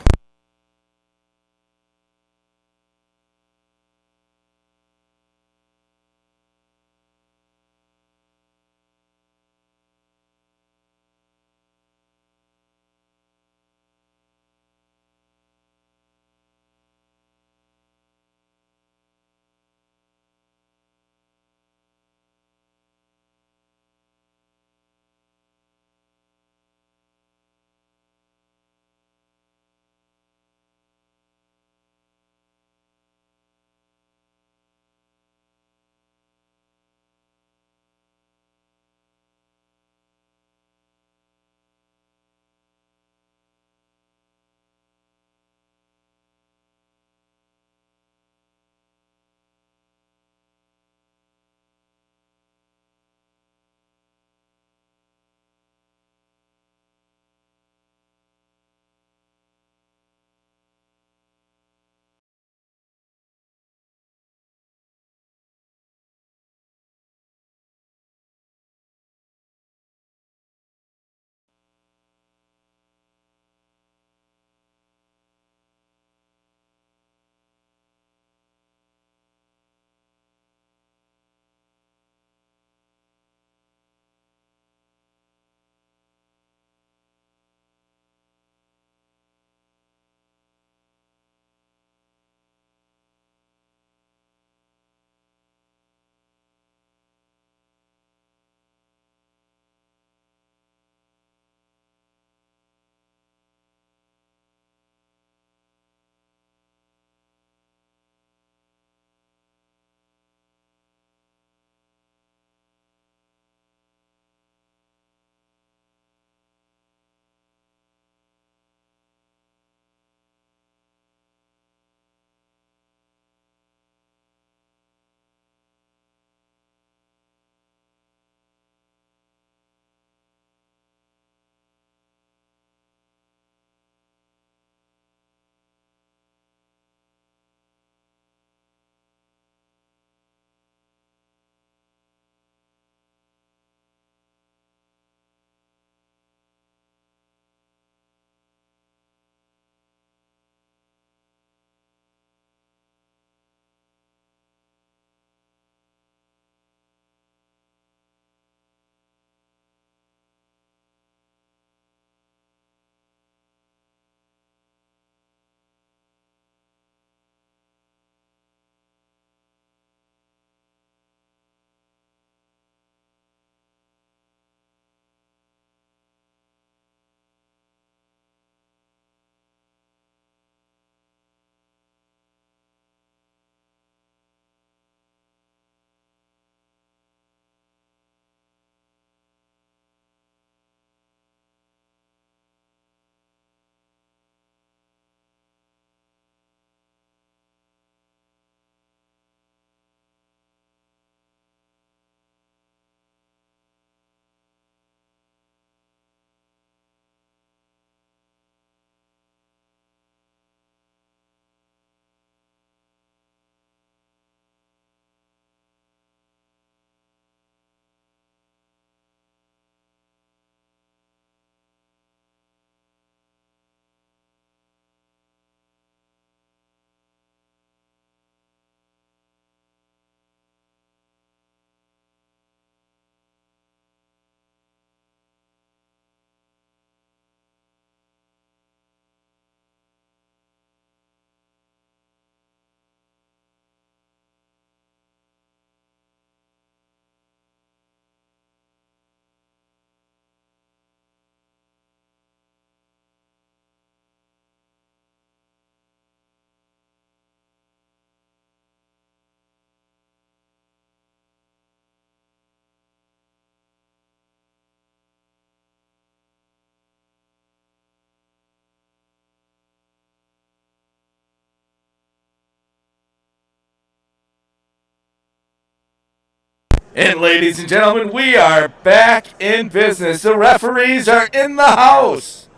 And ladies and gentlemen, we are back in business. The referees are in the house.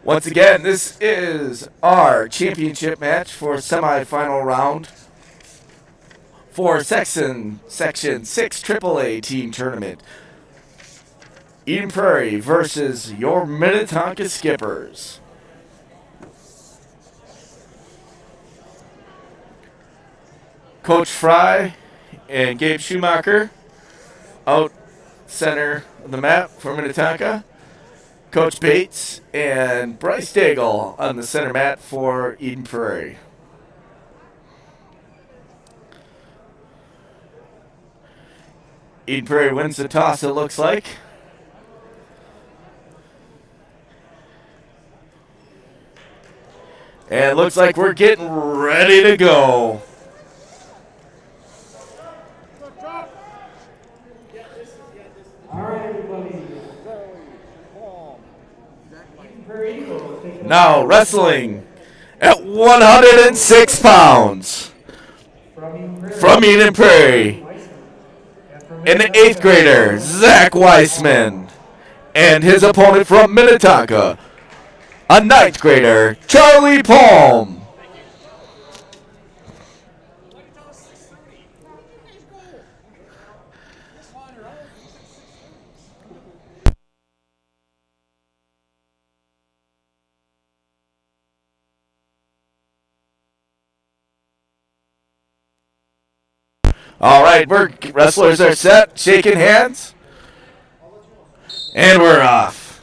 Once again, this is our championship match for semifinal round for Section 6 AAA team tournament. Eden Prairie versus your Minnetonka Skippers. Coach Fry and Gabe Schumacher out center of the map for Minnetonka. Coach Bates and Bryce Daigle on the center mat for Eden Prairie. Eden Prairie wins the toss, it looks like. And it looks like we're getting ready to go. All right, everybody. Prairie Eagles taking Now wrestling at 106 pounds from Eden Prairie. And the 8th grader, Zach Weissman. And his opponent from Minnetonka, a 9th grader, Charlie Palm. All right, wrestlers are set, shaking hands, and we're off.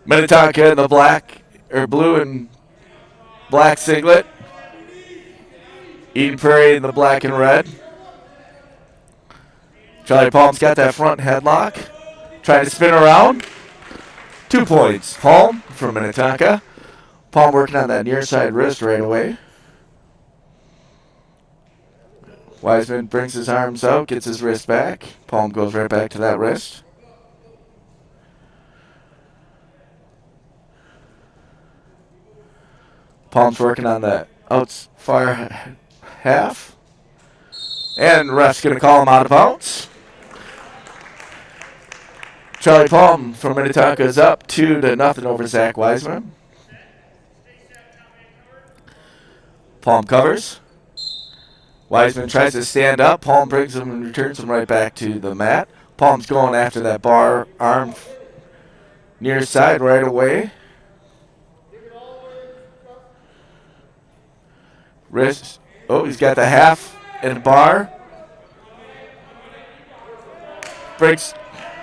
Minnetonka in the blue and black singlet. Eden Prairie in the black and red. Charlie Palm's got that front headlock, trying to spin around. 2 points. Palm from Minnetonka. Palm working on that near side wrist right away. Weissman brings his arms out, gets his wrist back. Palm goes right back to that wrist. Palm's working on that far half. And the ref's going to call him out of bounds. Charlie Palm from Minnetonka is up 2-0 over Zach Weissman. Palm covers. Weissman tries to stand up. Palm brings him and returns him right back to the mat. Palm's going after that bar arm near side right away. Wrist. Oh, he's got the half and bar. Brings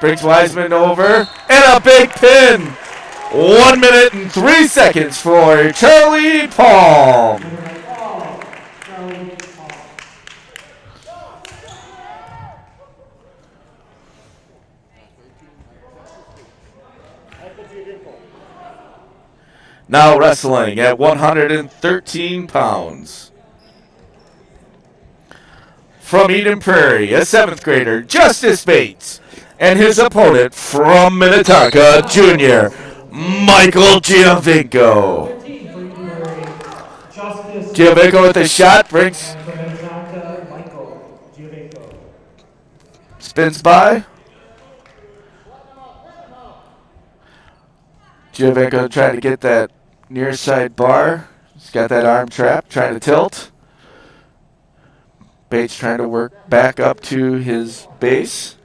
Weissman over. And a big pin. 1 minute and 3 seconds for Charlie Palm. Now wrestling at 113 pounds. From Eden Prairie, a 7th grader, Justice Bates, and his opponent from Minnetonka, Junior, Michael Giovinco. Giovinco with a shot, brings, spins by. Giovinco trying to get that near side bar. He's got that arm trap, trying to tilt. Bates trying to work back up to his base.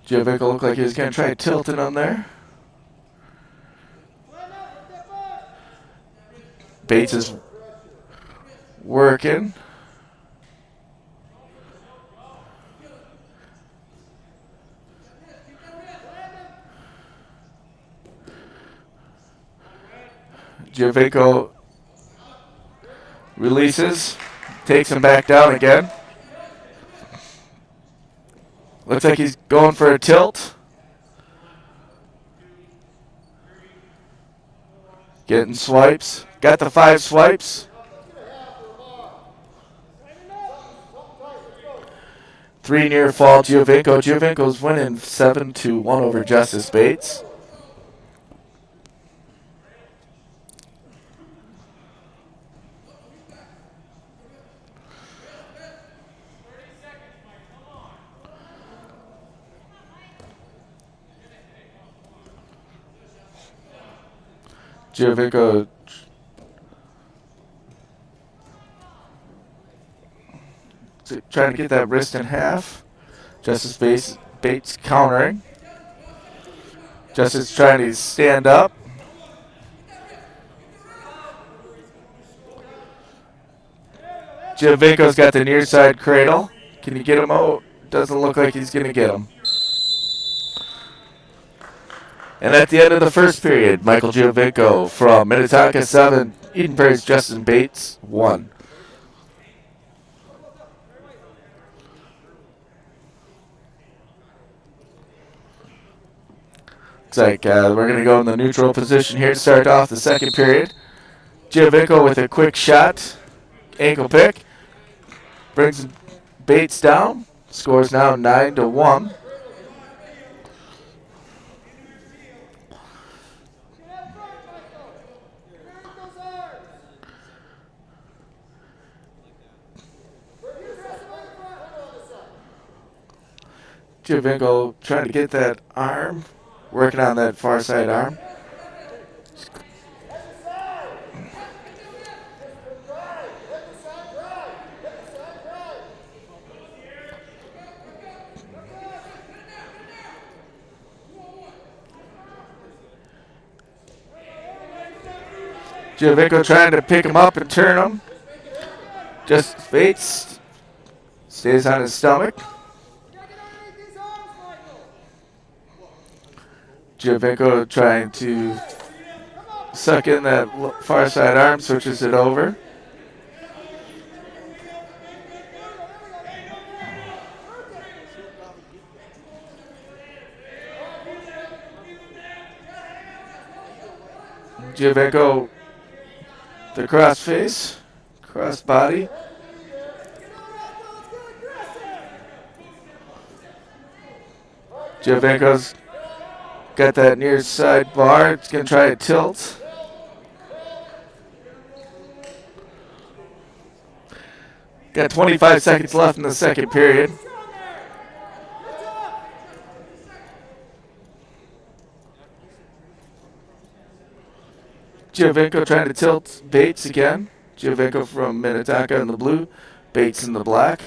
Giovinco looked like he was going to try tilting on there. Bates is working. Giovinco releases, takes him back down again. Looks like he's going for a tilt. Getting swipes. Got the 5 swipes. 3 near fall Giovinco. Giovinco's winning 7-1 over Justice Bates. Giovinco trying to get that wrist in half. Justice Bates countering. Justice trying to stand up. Giovinco's got the near side cradle. Can he get him out? Doesn't look like he's going to get him. And at the end of the first period, Michael Giovinco from Minnetonka 7, Eden Prairie's Justin Bates 1. Looks like we're going to go in the neutral position here to start off the second period. Giovinco with a quick shot, ankle pick, brings Bates down. Scores now 9-1. Giovinco trying to get that arm, working on that far side arm. Giovinco trying to pick him up and turn him. Just Bates stays on his stomach. Giovinco trying to suck in that far side arm, switches it over. Giovinco, the cross face, cross body. Giovinco's got that near side bar. It's going to try to tilt. Got 25 seconds left in the second period. Giovinco trying to tilt Bates again. Giovinco from Minnetonka in the blue, Bates in the black.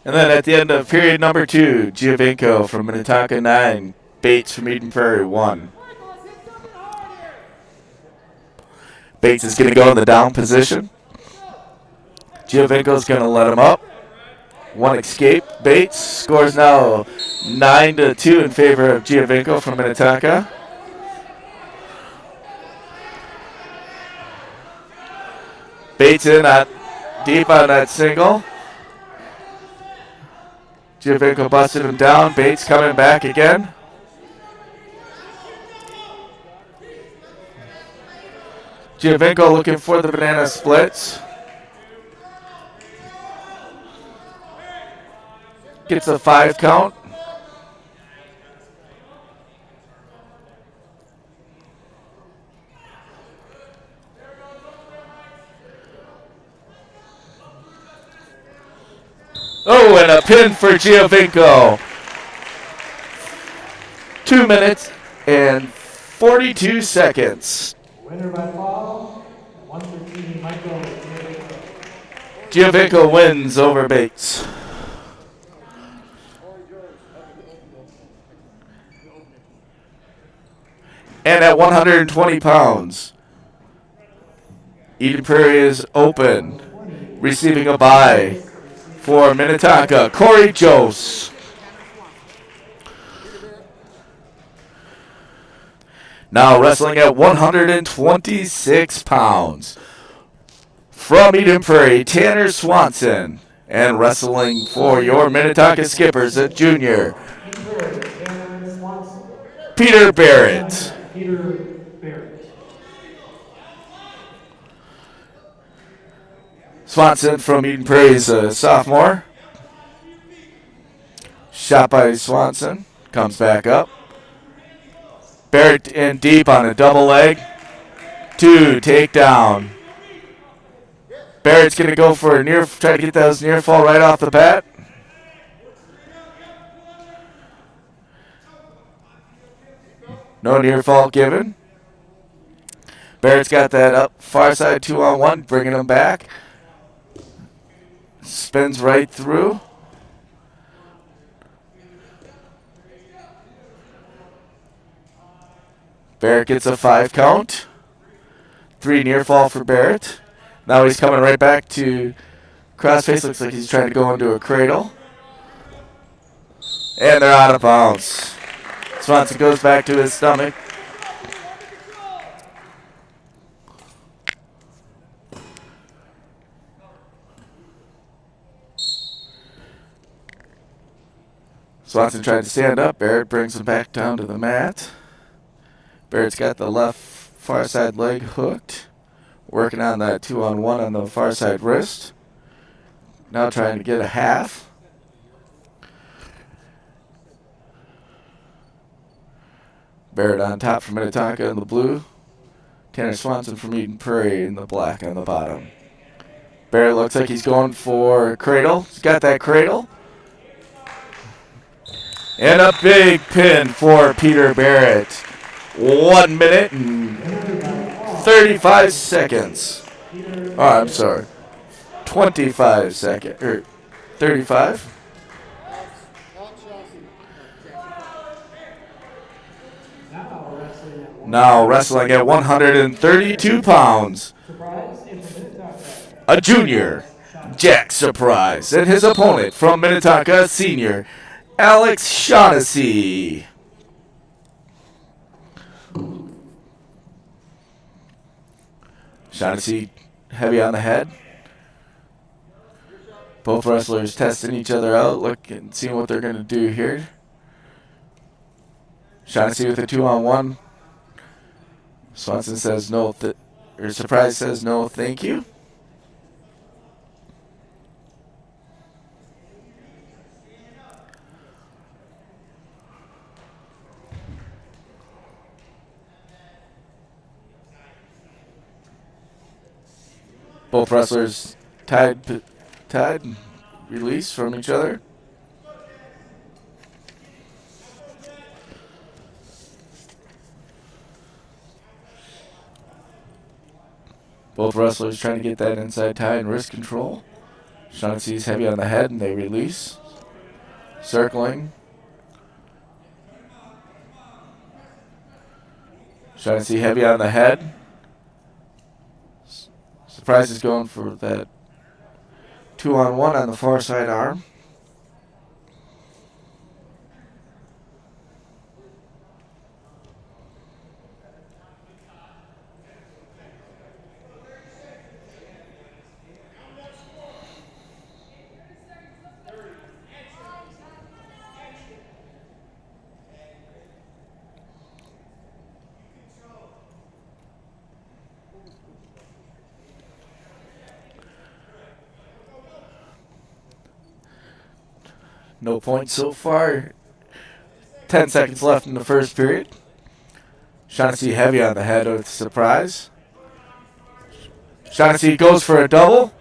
And then at the end of period number 2, Giovinco from Minnetonka 9, Bates from Eden Prairie 1. Bates is going to go in the down position. Giovinco's going to let him up. One escape. Bates scores now 9-2 in favor of Giovinco from Minnetonka. Bates in deep on that single. Giovinco busted him down. Bates coming back again. Giovinco looking for the banana splits. Gets a 5 count. Oh, and a pin for Giovinco. 2 minutes and 42 seconds. Winner by fall, 113, Michael Giovinco. Giovinco wins over Bates. And at 120 pounds, Eden Prairie is open, receiving a bye for Minnetonka, Corey Jose. Now wrestling at 126 pounds, from Eden Prairie, Tanner Swanson. And wrestling for your Minnetonka Skippers at junior, Peter Barrett. Peter Barrett. Swanson from Eden Prairie's a sophomore. Shot by Swanson. Comes back up. Barrett in deep on a double leg. 2 takedown. Barrett's going to go for a try to get those near fall right off the bat. No near fall given. Barrett's got that up far side 2-on-1, bringing him back. Spins right through. Barrett gets a 5 count. 3 near fall for Barrett. Now he's coming right back to crossface. Looks like he's trying to go into a cradle. And they're out of bounds. Swanson goes back to his stomach. Swanson tried to stand up. Barrett brings him back down to the mat. Barrett's got the left far side leg hooked. Working on that 2-on-1 on the far side wrist. Now trying to get a half. Barrett on top for Minnetonka in the blue. Tanner Swanson from Eden Prairie in the black on the bottom. Barrett looks like he's going for a cradle. He's got that cradle. And a big pin for Peter Barrett. 1 minute and 35 seconds. Oh, I'm sorry. 25 seconds. Or 35? Now wrestling at 132 pounds. A junior, Jack Surprise, and his opponent from Minnetonka, senior, Alex Shaughnessy. Shaughnessy heavy on the head. Both wrestlers testing each other out, looking, seeing what they're going to do here. Shaughnessy with a 2-on-1. Swanson says no, or Surprise says no, thank you. Both wrestlers tied, release from each other. Both wrestlers trying to get that inside tie and wrist control. Shaughnessy's heavy on the head and they release. Circling. Shaughnessy heavy on the head. Surprise is going for that 2-on-1 on the far side arm. No points so far. 10 seconds left in the first period. Shaughnessy heavy on the head with Surprise. Shaughnessy goes for a double.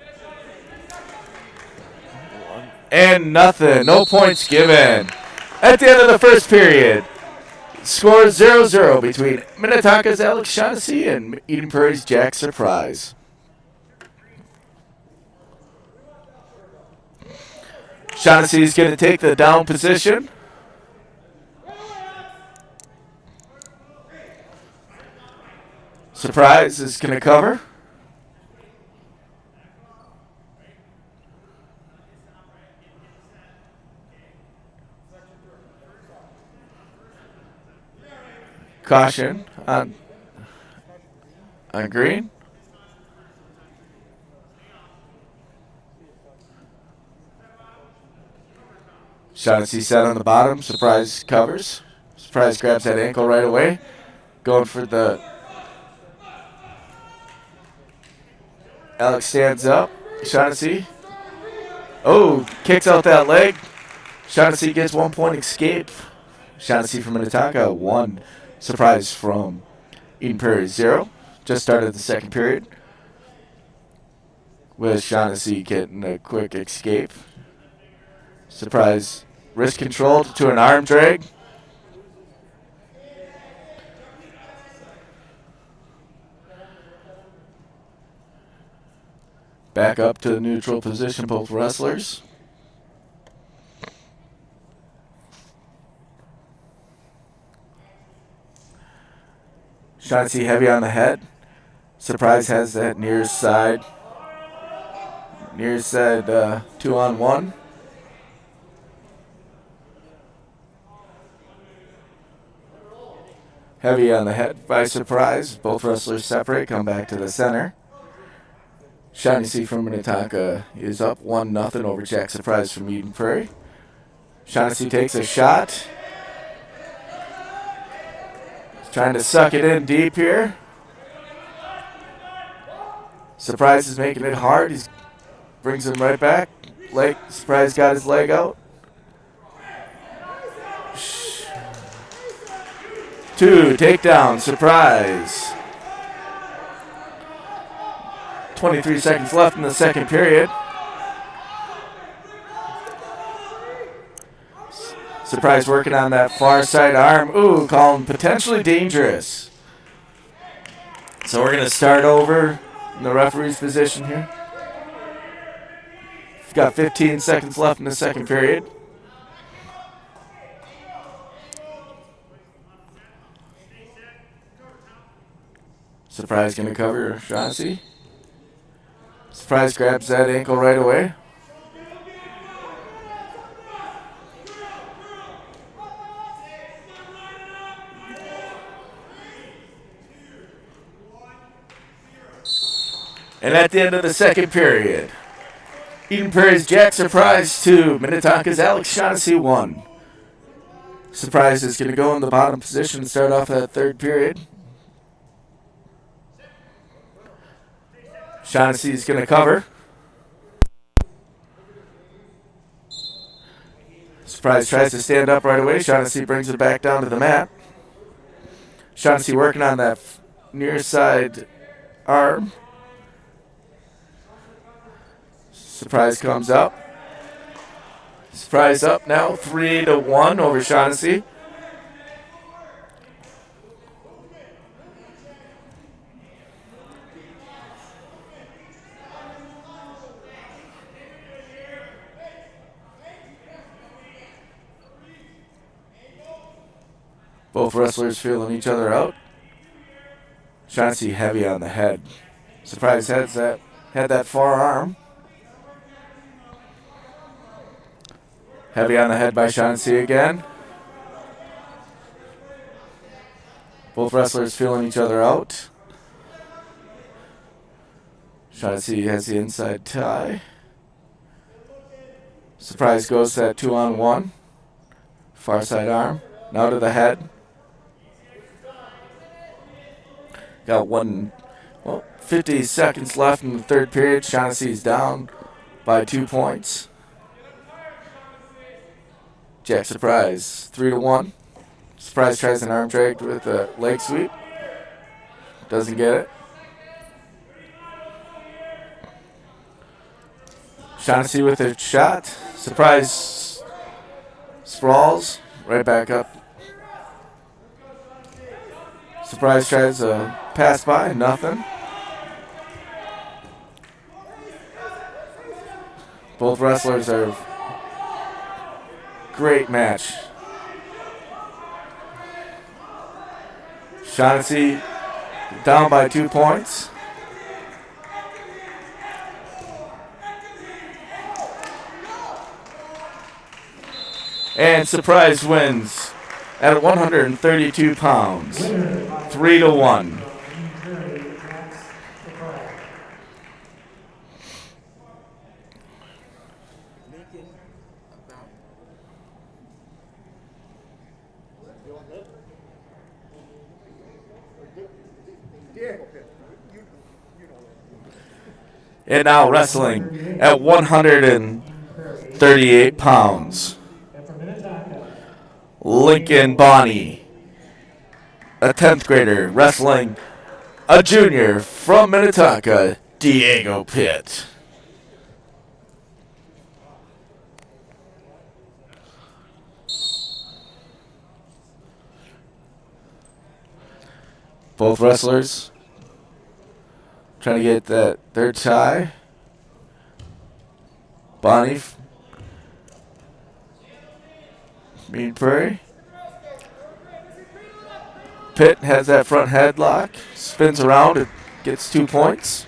And nothing. No points given. At the end of the first period, score 0-0 between Minnetonka's Alex Shaughnessy and Eden Prairie's Jack Surprise. Shaughnessy is going to take the down position. Surprise is going to cover. Caution on green. Shaughnessy set on the bottom. Surprise covers. Surprise grabs that ankle right away. Going for the... Alex stands up. Shaughnessy. Oh, kicks out that leg. Shaughnessy gets 1 point escape. Shaughnessy from Minnetonka, 1. Surprise from Eden Prairie, 0. Just started the second period. with Shaughnessy getting a quick escape. Surprise wrist control to an arm drag. Back up to the neutral position, both wrestlers. Shaughnessy heavy on the head. Surprise has that near side. Near side 2-on-1. Heavy on the head by Surprise. Both wrestlers separate, come back to the center. Shaughnessy from Minnetonka is up 1-0 over Jack Surprise from Eden Prairie. Shaughnessy takes a shot. He's trying to suck it in deep here. Surprise is making it hard. He brings him right back. Surprise got his leg out. 2, takedown, Surprise. 23 seconds left in the second period. Surprise working on that far side arm. Ooh, calling potentially dangerous. So we're going to start over in the referee's position here. We've got 15 seconds left in the second period. Surprise going to cover Shaughnessy. Surprise grabs that ankle right away. And at the end of the second period, Eden Prairie's Jack Surprise 2, Minnetonka's Alex Shaughnessy 1. Surprise is going to go in the bottom position to start off that third period. Shaughnessy is going to cover. Surprise tries to stand up right away. Shaughnessy brings it back down to the mat. Shaughnessy working on that near side arm. Surprise comes up. Surprise up now, 3-1 over Shaughnessy. Both wrestlers feeling each other out. Shaughnessy heavy on the head. Surprise had that far arm. Heavy on the head by Shaughnessy again. Both wrestlers feeling each other out. Shaughnessy has the inside tie. Surprise goes to that 2-on-1. Far side arm. Now to the head. Got 50 seconds left in the third period. Shaughnessy's down by 2 points. Jack Surprise, 3-1. Surprise tries an arm drag with a leg sweep. Doesn't get it. Shaughnessy with a shot. Surprise sprawls. Right back up. Surprise tries a pass by. Nothing. Both wrestlers are great match. Shaughnessy down by 2 points. And Surprise wins at 132 pounds. 3-1. And now wrestling at 138 pounds. Lincoln Bonney, a 10th grader, wrestling a junior from Minnetonka, Diego Pitt. Both wrestlers trying to get that third tie. Bonnie Mean Prairie. Pitt has that front headlock, spins around, and gets 2 points.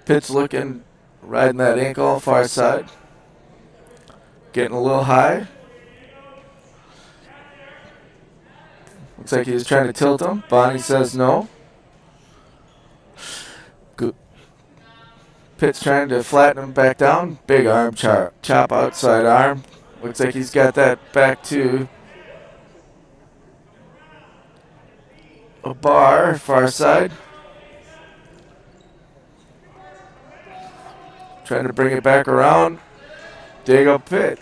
Pitt's looking, riding that ankle, far side. Getting a little high. Looks like he's trying to tilt him. Bonnie says no. Good. Pitt's trying to flatten him back down. Big arm chop outside arm. Looks like he's got that back to a bar, far side. Trying to bring it back around. Diego Pitt.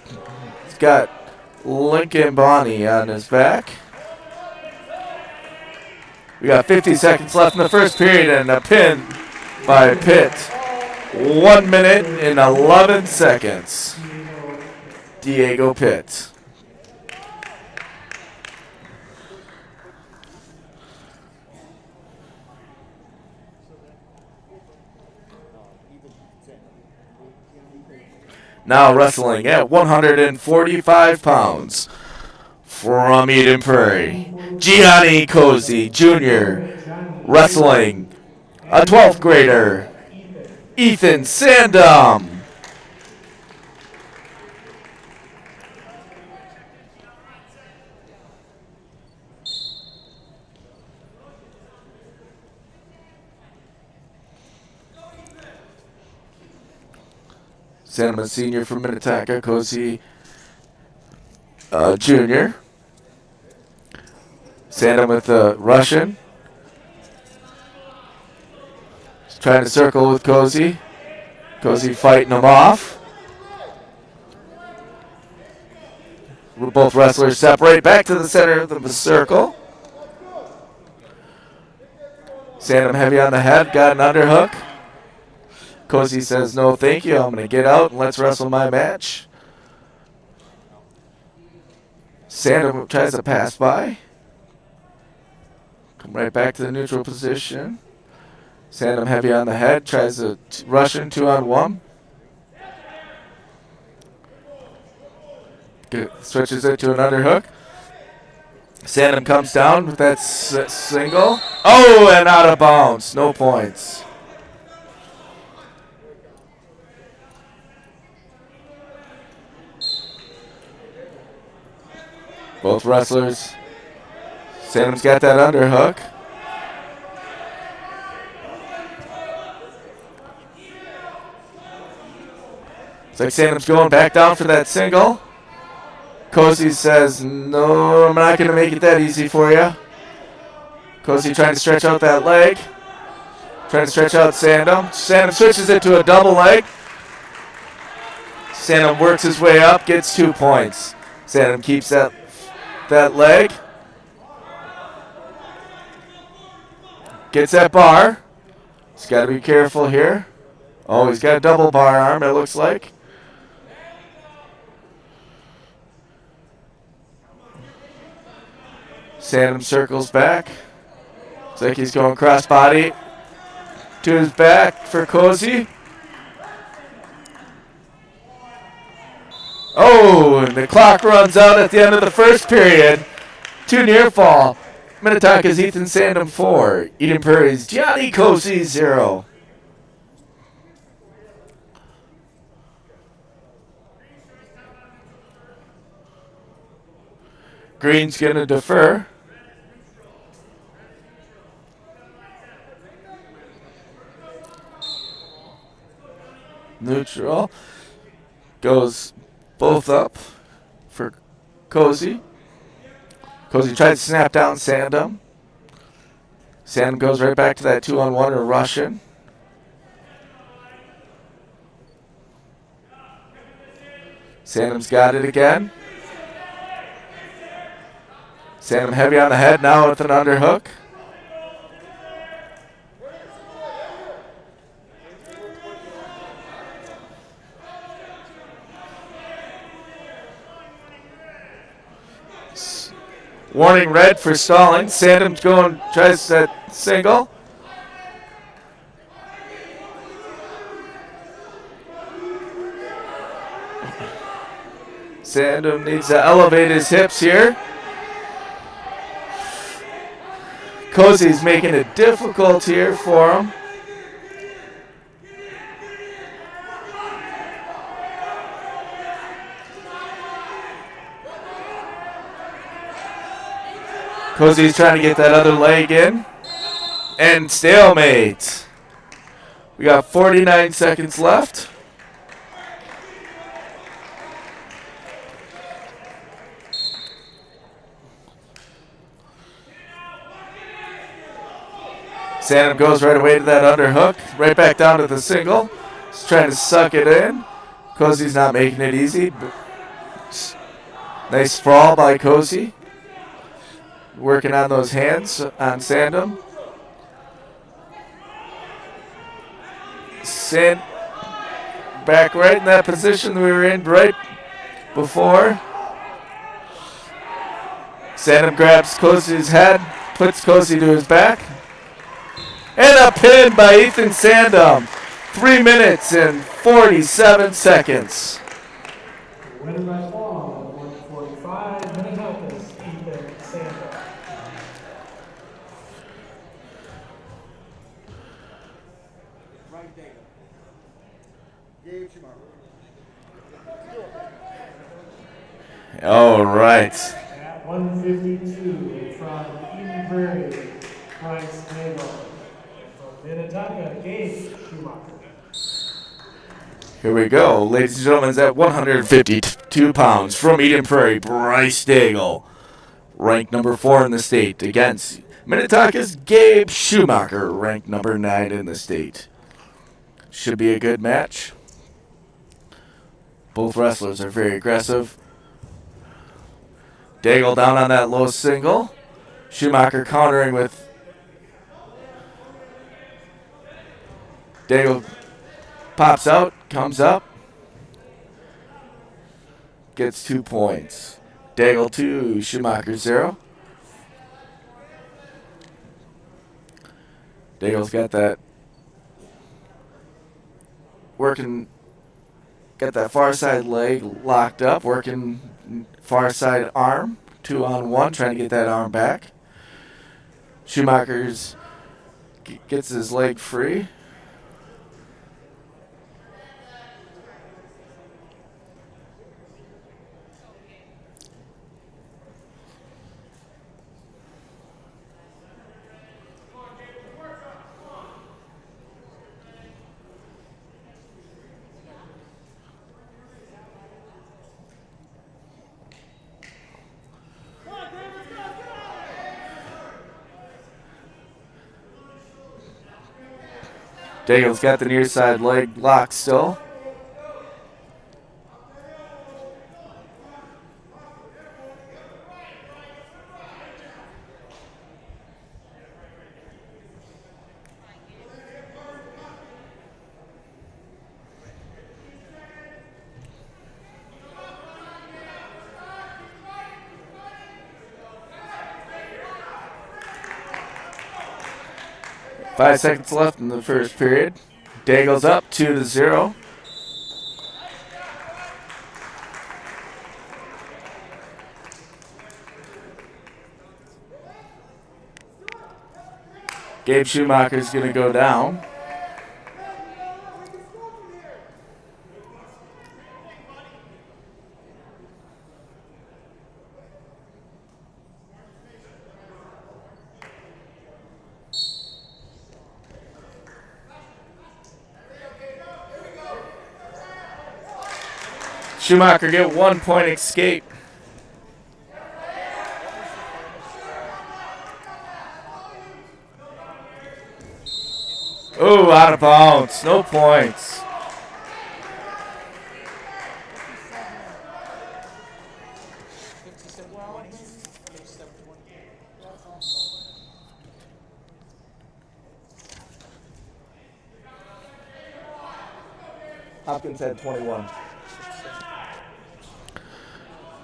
He's got Lincoln Bonnie on his back. We got 50 seconds left in the first period and a pin by Pitt. 1 minute and 11 seconds. Diego Pitt. Now wrestling at 145 pounds from Eden Prairie, Gianni Cozy Jr. Wrestling a 12th grader, Ethan Sandom. Sandom Sr. from Minnetonka, Cozy Jr. Sandom with the Russian. He's trying to circle with Cozy. Cozy fighting him off. Both wrestlers separate back to the center of the circle. Sandom heavy on the head, got an underhook. Cozy says, no, thank you. I'm going to get out and let's wrestle my match. Sandom tries to pass by. Come right back to the neutral position. Sandom heavy on the head, tries to rush in 2-on-1. Good. Switches it to an underhook. Sandom comes down with that single. Oh, and out of bounds. No points. Both wrestlers. Sandom's got that underhook. It's like Sandom's going back down for that single. Cozy says, no, I'm not going to make it that easy for you. Cozy trying to stretch out that leg. Trying to stretch out Sandom. Sandom switches it to a double leg. Sandom works his way up, gets 2 points. Sandom keeps that leg. Gets that bar. He's got to be careful here. Oh, he's got a double bar arm, it looks like. Sandom circles back. Looks like he's going crossbody to his back for Cozy. Oh, and the clock runs out at the end of the first period. 2 near fall. Minnetonka's Ethan Sandom 4. Eden Prairie's Gianni Cozy 0. Green's going to defer. Neutral. Goes both up for Cozy. Cozy tries to snap down Sandom. Sandom goes right back to that 2-on-1 or Russian. Sandom's got it again. Sandom heavy on the head now with an underhook. Warning red for stalling. Sandham tries that single. Sandham needs to elevate his hips here. Cozy's making it difficult here for him. Cozy's trying to get that other leg in. And stalemate. We got 49 seconds left. Sandham goes right away to that underhook. Right back down to the single. He's trying to suck it in. Cozy's not making it easy. Nice sprawl by Cozy. Working on those hands on Sandham. Back right in that position we were in right before. Sandham grabs Cozy's head, puts Cozy to his back. And a pin by Ethan Sandham. 3 minutes and 47 seconds. Winner by fall at 145, Minnetonka's Ethan Sandham. Right there. Gabe Schumacher. All right. At 152 from Eden Prairie, Bryce Nagel. From Minnetonka, Gabe Schumacher. Here we go. Ladies and gentlemen, at 152 pounds from Eden Prairie, Bryce Daigle, ranked number 4 in the state, against Minnetonka's Gabe Schumacher, ranked number 9 in the state. Should be a good match. Both wrestlers are very aggressive. Daigle down on that low single. Schumacher countering with Daigle pops out, comes up, gets 2 points. Daigle 2, Schumacher 0. Daigle's got that working, got that far side leg locked up, working far side arm, 2-on-1, trying to get that arm back. Schumacher's gets his leg free. Daigle's got the near side leg locked still. Five seconds left in the first period. Daigle's up 2-0. Gabe Schumacher's going to go down. Schumacher get 1 point escape. Oh, out of bounds. No points. Hopkins had 21.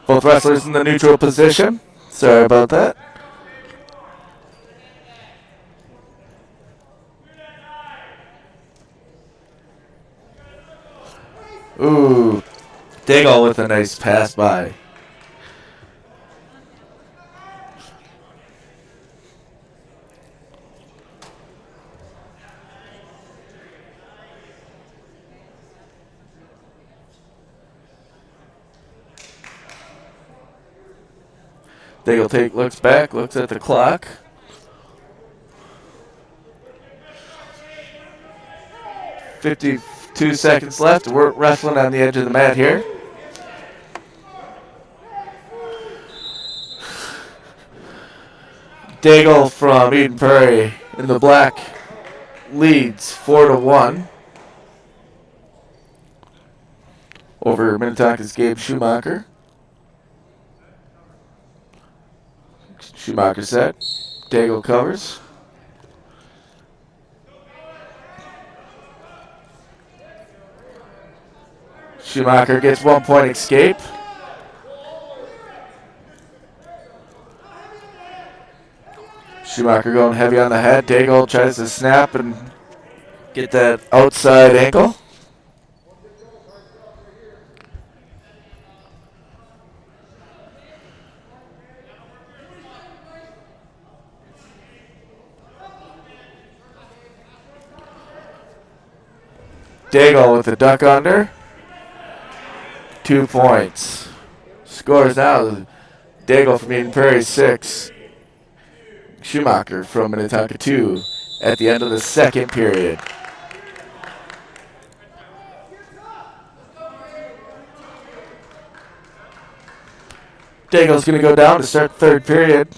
Both wrestlers in the neutral position. Sorry about that. Ooh, Daigle with a nice pass by. Daigle looks back, looks at the clock. "52 seconds left. We're wrestling on the edge of the mat here. Daigle from Eden Prairie in the black leads 4-1 over Minnetonka's Gabe Schumacher. Schumacher set. Daigle covers. Schumacher gets 1 point escape. Schumacher going heavy on the head. Daigle tries to snap and get that outside ankle. Daigle with the duck under. 2 points. Scores now. Daigle from Eden Prairie 6. Schumacher from Minnetonka 2 at the end of the second period. Daigle's going to go down to start the third period.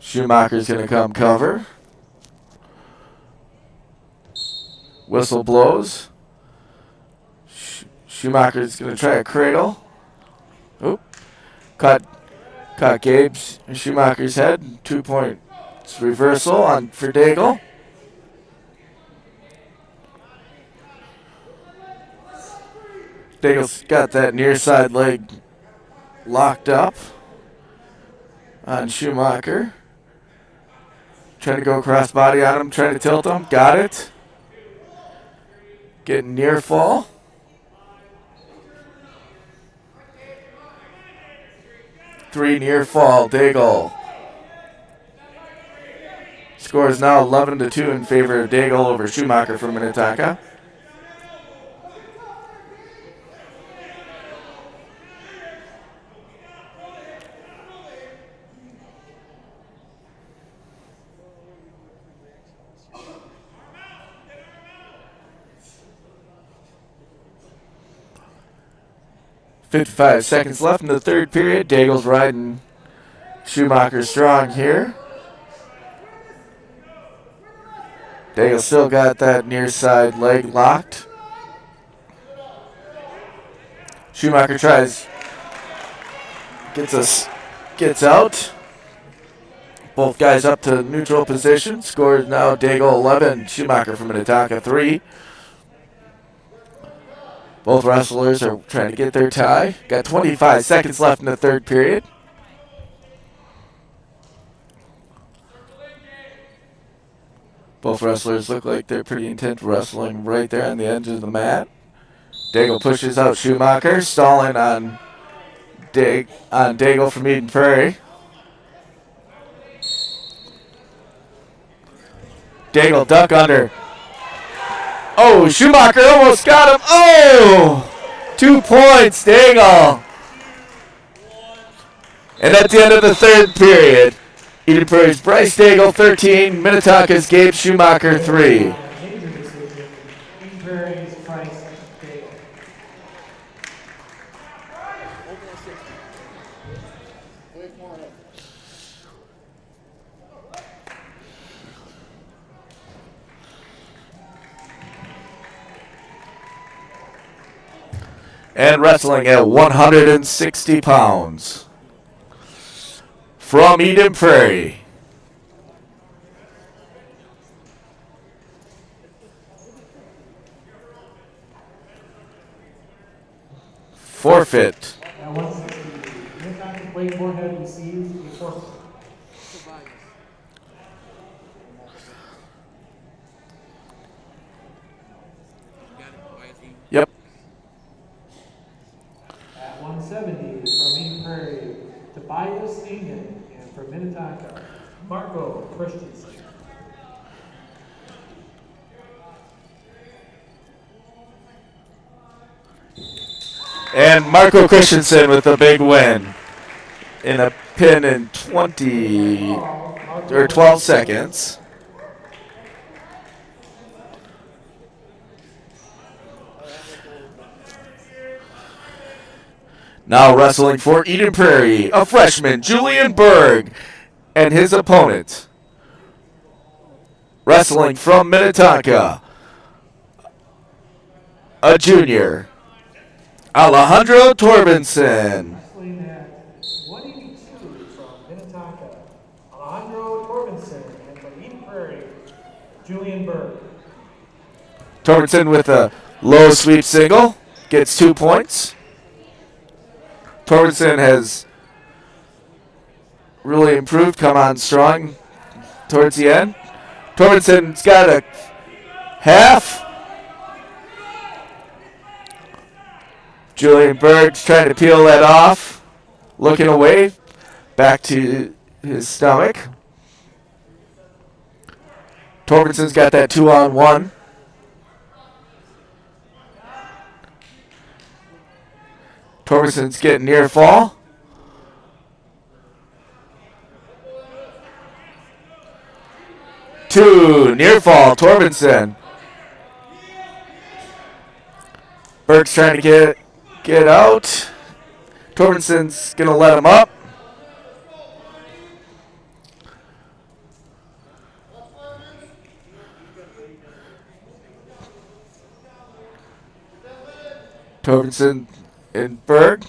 Schumacher's going to come cover. Whistle blows. Schumacher's going to try a cradle. Oop. Caught Schumacher's head. 2 point reversal for Daigle. Daigle's got that near side leg locked up on Schumacher. Trying to go cross body on him, trying to tilt him. Got it. Getting near fall. Three near fall, Daigle. Score is now 11-2 in favor of Daigle over Schumacher from Minnetonka. "55 seconds left in the third period. Daigle's riding Schumacher strong here. Daigle still got that near side leg locked. Schumacher gets out. Both guys up to neutral position. Score is now Daigle 11, Schumacher from Minnetonka 3. Both wrestlers are trying to get their tie. Got 25 seconds left in the third period. Both wrestlers look like they're pretty intent wrestling right there on the edge of the mat. Daigle pushes out Schumacher, stalling on Daigle from Eden Prairie. Daigle duck under. Oh, Schumacher almost got him. Oh! 2 points, Daigle. And at the end of the third period, Eden Prairie's Bryce Daigle 13, Minnetonka's Gabe Schumacher 3. And wrestling at 160 pounds from Eden Prairie, forfeit. At 160, Minnetonka Blake Moorhead receives a forfeit. Yep. At 170 from Eden Prairie, Tobias Ingen, and from Minnetonka, Marco Christensen. And Marco Christensen with a big win in a pin in 20 or 12 seconds. Now wrestling for Eden Prairie, a freshman, Julian Berg, and his opponent. Wrestling from Minnetonka, a junior, Alejandro Torbenson. Wrestling at 182 from Minnetonka, Alejandro Torbenson, and from Eden Prairie, Julian Berg. Torbenson with a low sweep single, gets 2 points. Torbenson has really improved, come on strong towards the end. Torbenson's got a half. Julian Berg's trying to peel that off, looking away, back to his stomach. Torbenson's got that 2-on-1. Torbenson's getting near fall. Two, near fall, Torbenson. Berg's trying to get out. Torbenson's gonna let him up. Torbenson and Berg.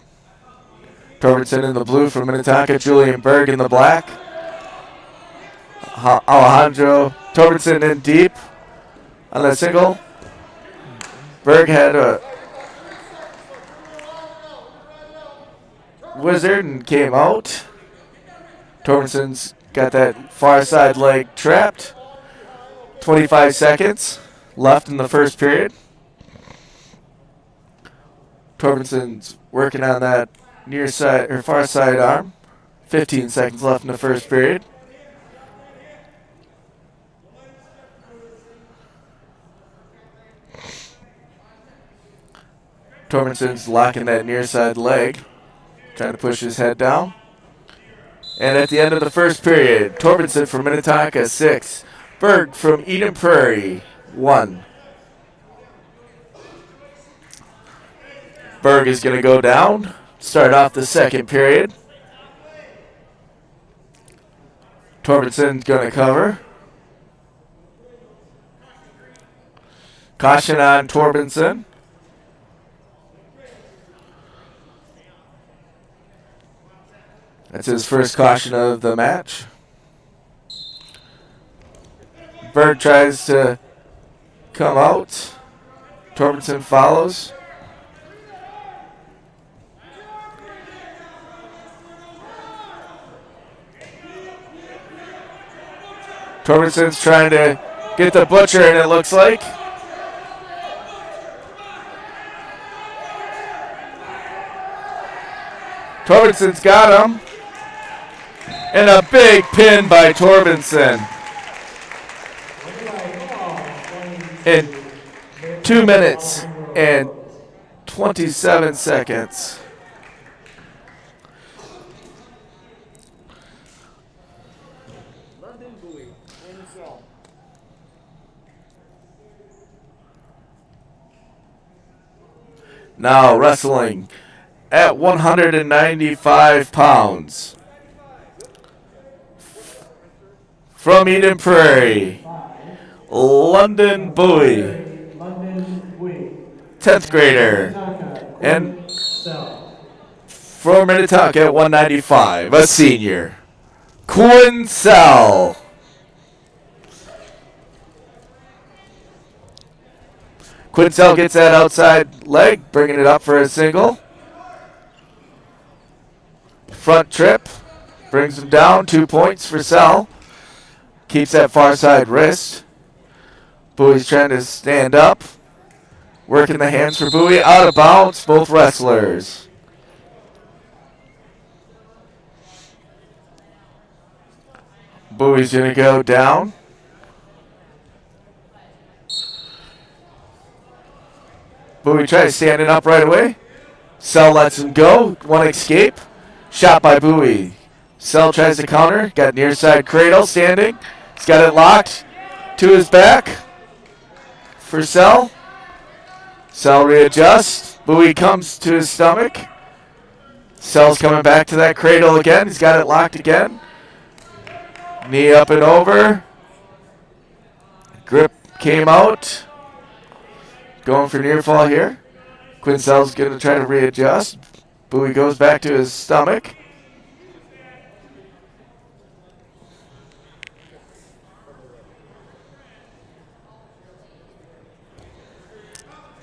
Torbenson in the blue from Minnetonka, Julian Berg in the black. Alejandro Torbenson in deep on that single. Berg had a wizard and came out. Torbenson's got that far side leg trapped. 25 seconds left in the first period. Torbenson's working on that near side or far side arm. 15 seconds left in the first period. Torbenson's locking that near side leg, trying to push his head down. And at the end of the first period, Torbenson from Minnetonka 6, Berg from Eden Prairie 1. Berg is going to go down, start off the second period. Torbenson's going to cover. Caution on Torbenson. That's his first caution of the match. Berg tries to come out. Torbenson follows. Torbenson's trying to get the butcher, and it looks like. Torbenson's got him. And a big pin by Torbenson. In 2 minutes and 27 seconds. London Bowie, and cell. Now wrestling at 195 pounds. From Eden Prairie, London Bowie, London Bowie. 10th grader. Minnetonka, And Quinn Sell. from Minnetonka at 195, a senior, Quinn Sell. Quinn Sell gets that outside leg, bringing it up for a single. Front trip. Brings him down. 2 points for Sal. Keeps that far side wrist. Bowie's trying to stand up. Working the hands for Bowie. Out of bounds, both wrestlers. Bowie's going to go down. Bowie tries standing up right away. Sal lets him go. One escape. Shot by Bowie. Sal tries to counter. Got near side cradle standing. He's got it locked to his back for Sal. Sal readjusts. Bowie comes to his stomach. Sal's coming back to that cradle again. He's got it locked again. Knee up and over. Grip came out. Going for near fall here. Quincel's going to try to readjust. Bowie goes back to his stomach.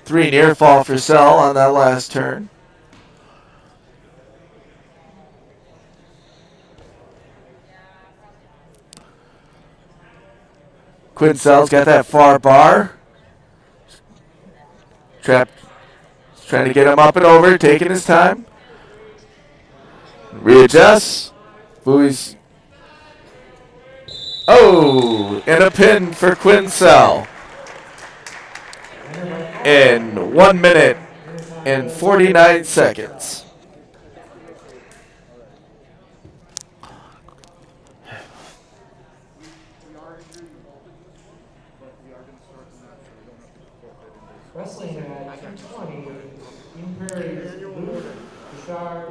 Three near fall for Sal on that last turn. Quincel's got that far bar. Trap trying to get him up and over, taking his time. Readjusts. Bowie's. Oh, and a pin for Quincel. In 1 minute and 49 seconds. Wrestling at 220, Eden Prairie's Luke Bouchard,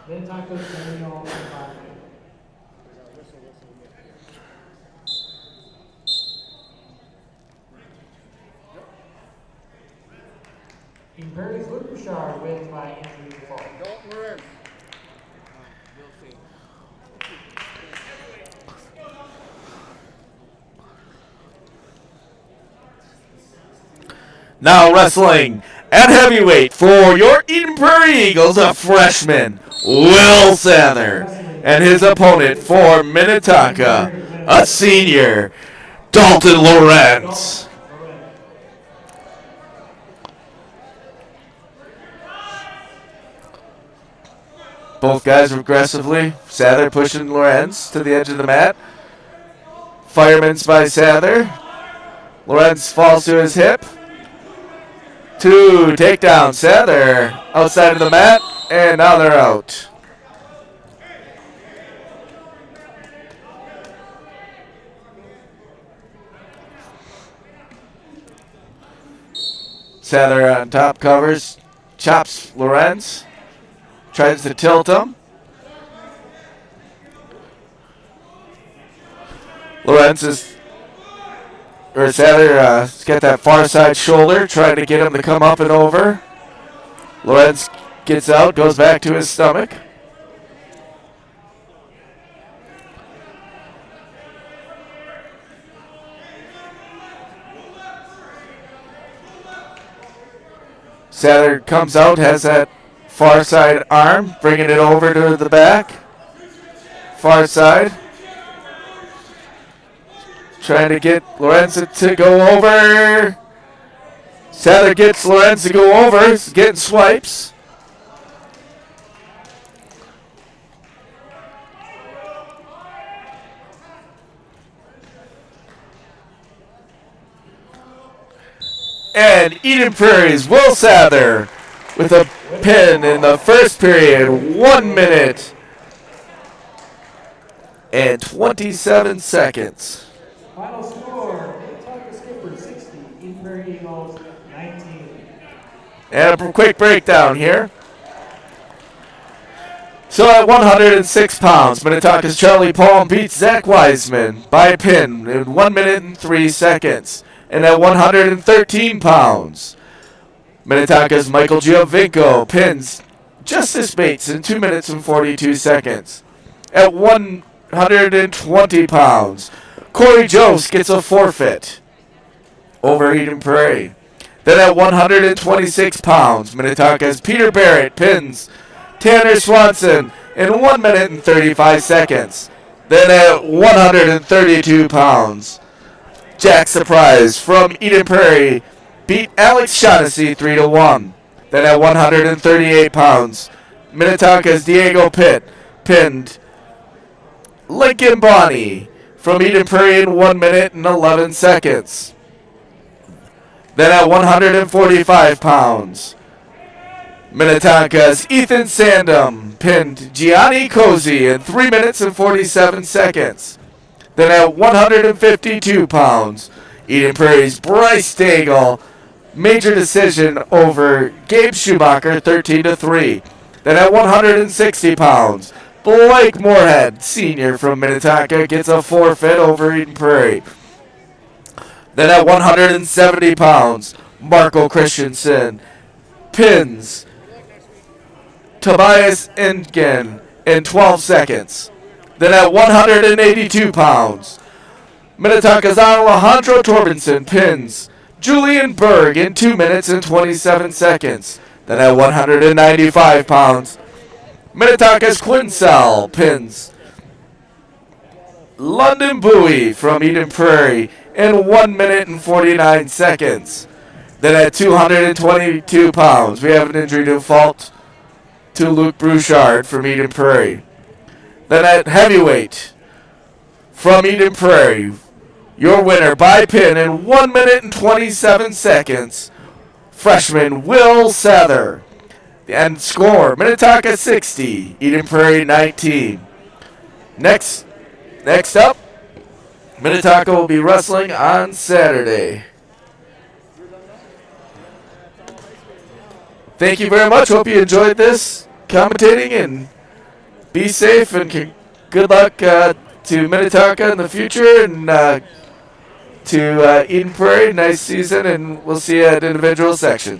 Minnetonka's Daniel Mbappe. Eden Prairie's Luke Bouchard wins by injury to fall. Now wrestling at heavyweight for your Eden Prairie Eagles, a freshman, Will Sather, and his opponent for Minnetonka, a senior, Dalton Lawrence. Both guys aggressively. Sather pushing Lawrence to the edge of the mat. Fireman's by Sather. Lawrence falls to his hip. 2 takedown. Sather outside of the mat, and now they're out. Sather on top, covers, chops Lawrence, tries to tilt him. Lawrence is. Or Sather got that far side shoulder, trying to get him to come up and over. Lawrence gets out, goes back to his stomach. Sather comes out, has that far side arm, bringing it over to the back. Far side. Trying to get Lawrence to go over. Sather gets Lawrence to go over. He's getting swipes. And Eden Prairie's Will Sather with a pin in the first period. 1 minute and 27 seconds. Final score, Minnetonka Skippers 60, Eden Prairie Eagles 19. And a quick breakdown here. So at 106 pounds, Minnetonka's Charlie Paul beats Zach Wiseman by pin in 1 minute and 3 seconds. And at 113 pounds, Minnetonka's Michael Giovinco pins Justice Bates in 2 minutes and 42 seconds. At 120 pounds, Corey Jost gets a forfeit over Eden Prairie. Then at 126 pounds, Minnetonka's Peter Barrett pins Tanner Swanson in 1 minute and 35 seconds. Then at 132 pounds, Jack Surprise from Eden Prairie beat Alex Shaughnessy 3-1. Then at 138 pounds, Minnetonka's Diego Pitt pinned Lincoln Bonney from Eden Prairie in 1 minute and 11 seconds. Then at 145 pounds, Minnetonka's Ethan Sandum pinned Gianni Cozy in 3 minutes and 47 seconds. Then at 152 pounds, Eden Prairie's Bryce Daigle major decision over Gabe Schumacher 13-3. Then at 160 pounds, Blake Moorhead, senior from Minnetonka, gets a forfeit over Eden Prairie. Then at 170 pounds, Marco Christensen pins Tobias Ingen in 12 seconds. Then at 182 pounds, Minnetonka's Alejandro Torbenson pins Julian Berg in 2 minutes and 27 seconds. Then at 195 pounds, Minnetonka's Quinsell pins London Bowie from Eden Prairie in 1 minute and 49 seconds. Then at 222 pounds, we have an injury default to Luke Bouchard from Eden Prairie. Then at heavyweight from Eden Prairie, your winner by pin in 1 minute and 27 seconds, freshman Will Sather. And score, Minnetonka 60, Eden Prairie 19. Next up, Minnetonka will be wrestling on Saturday. Thank you very much. Hope you enjoyed this commentating, and be safe, and good luck to Minnetonka in the future, and to Eden Prairie. Nice season, and we'll see you at individual sections.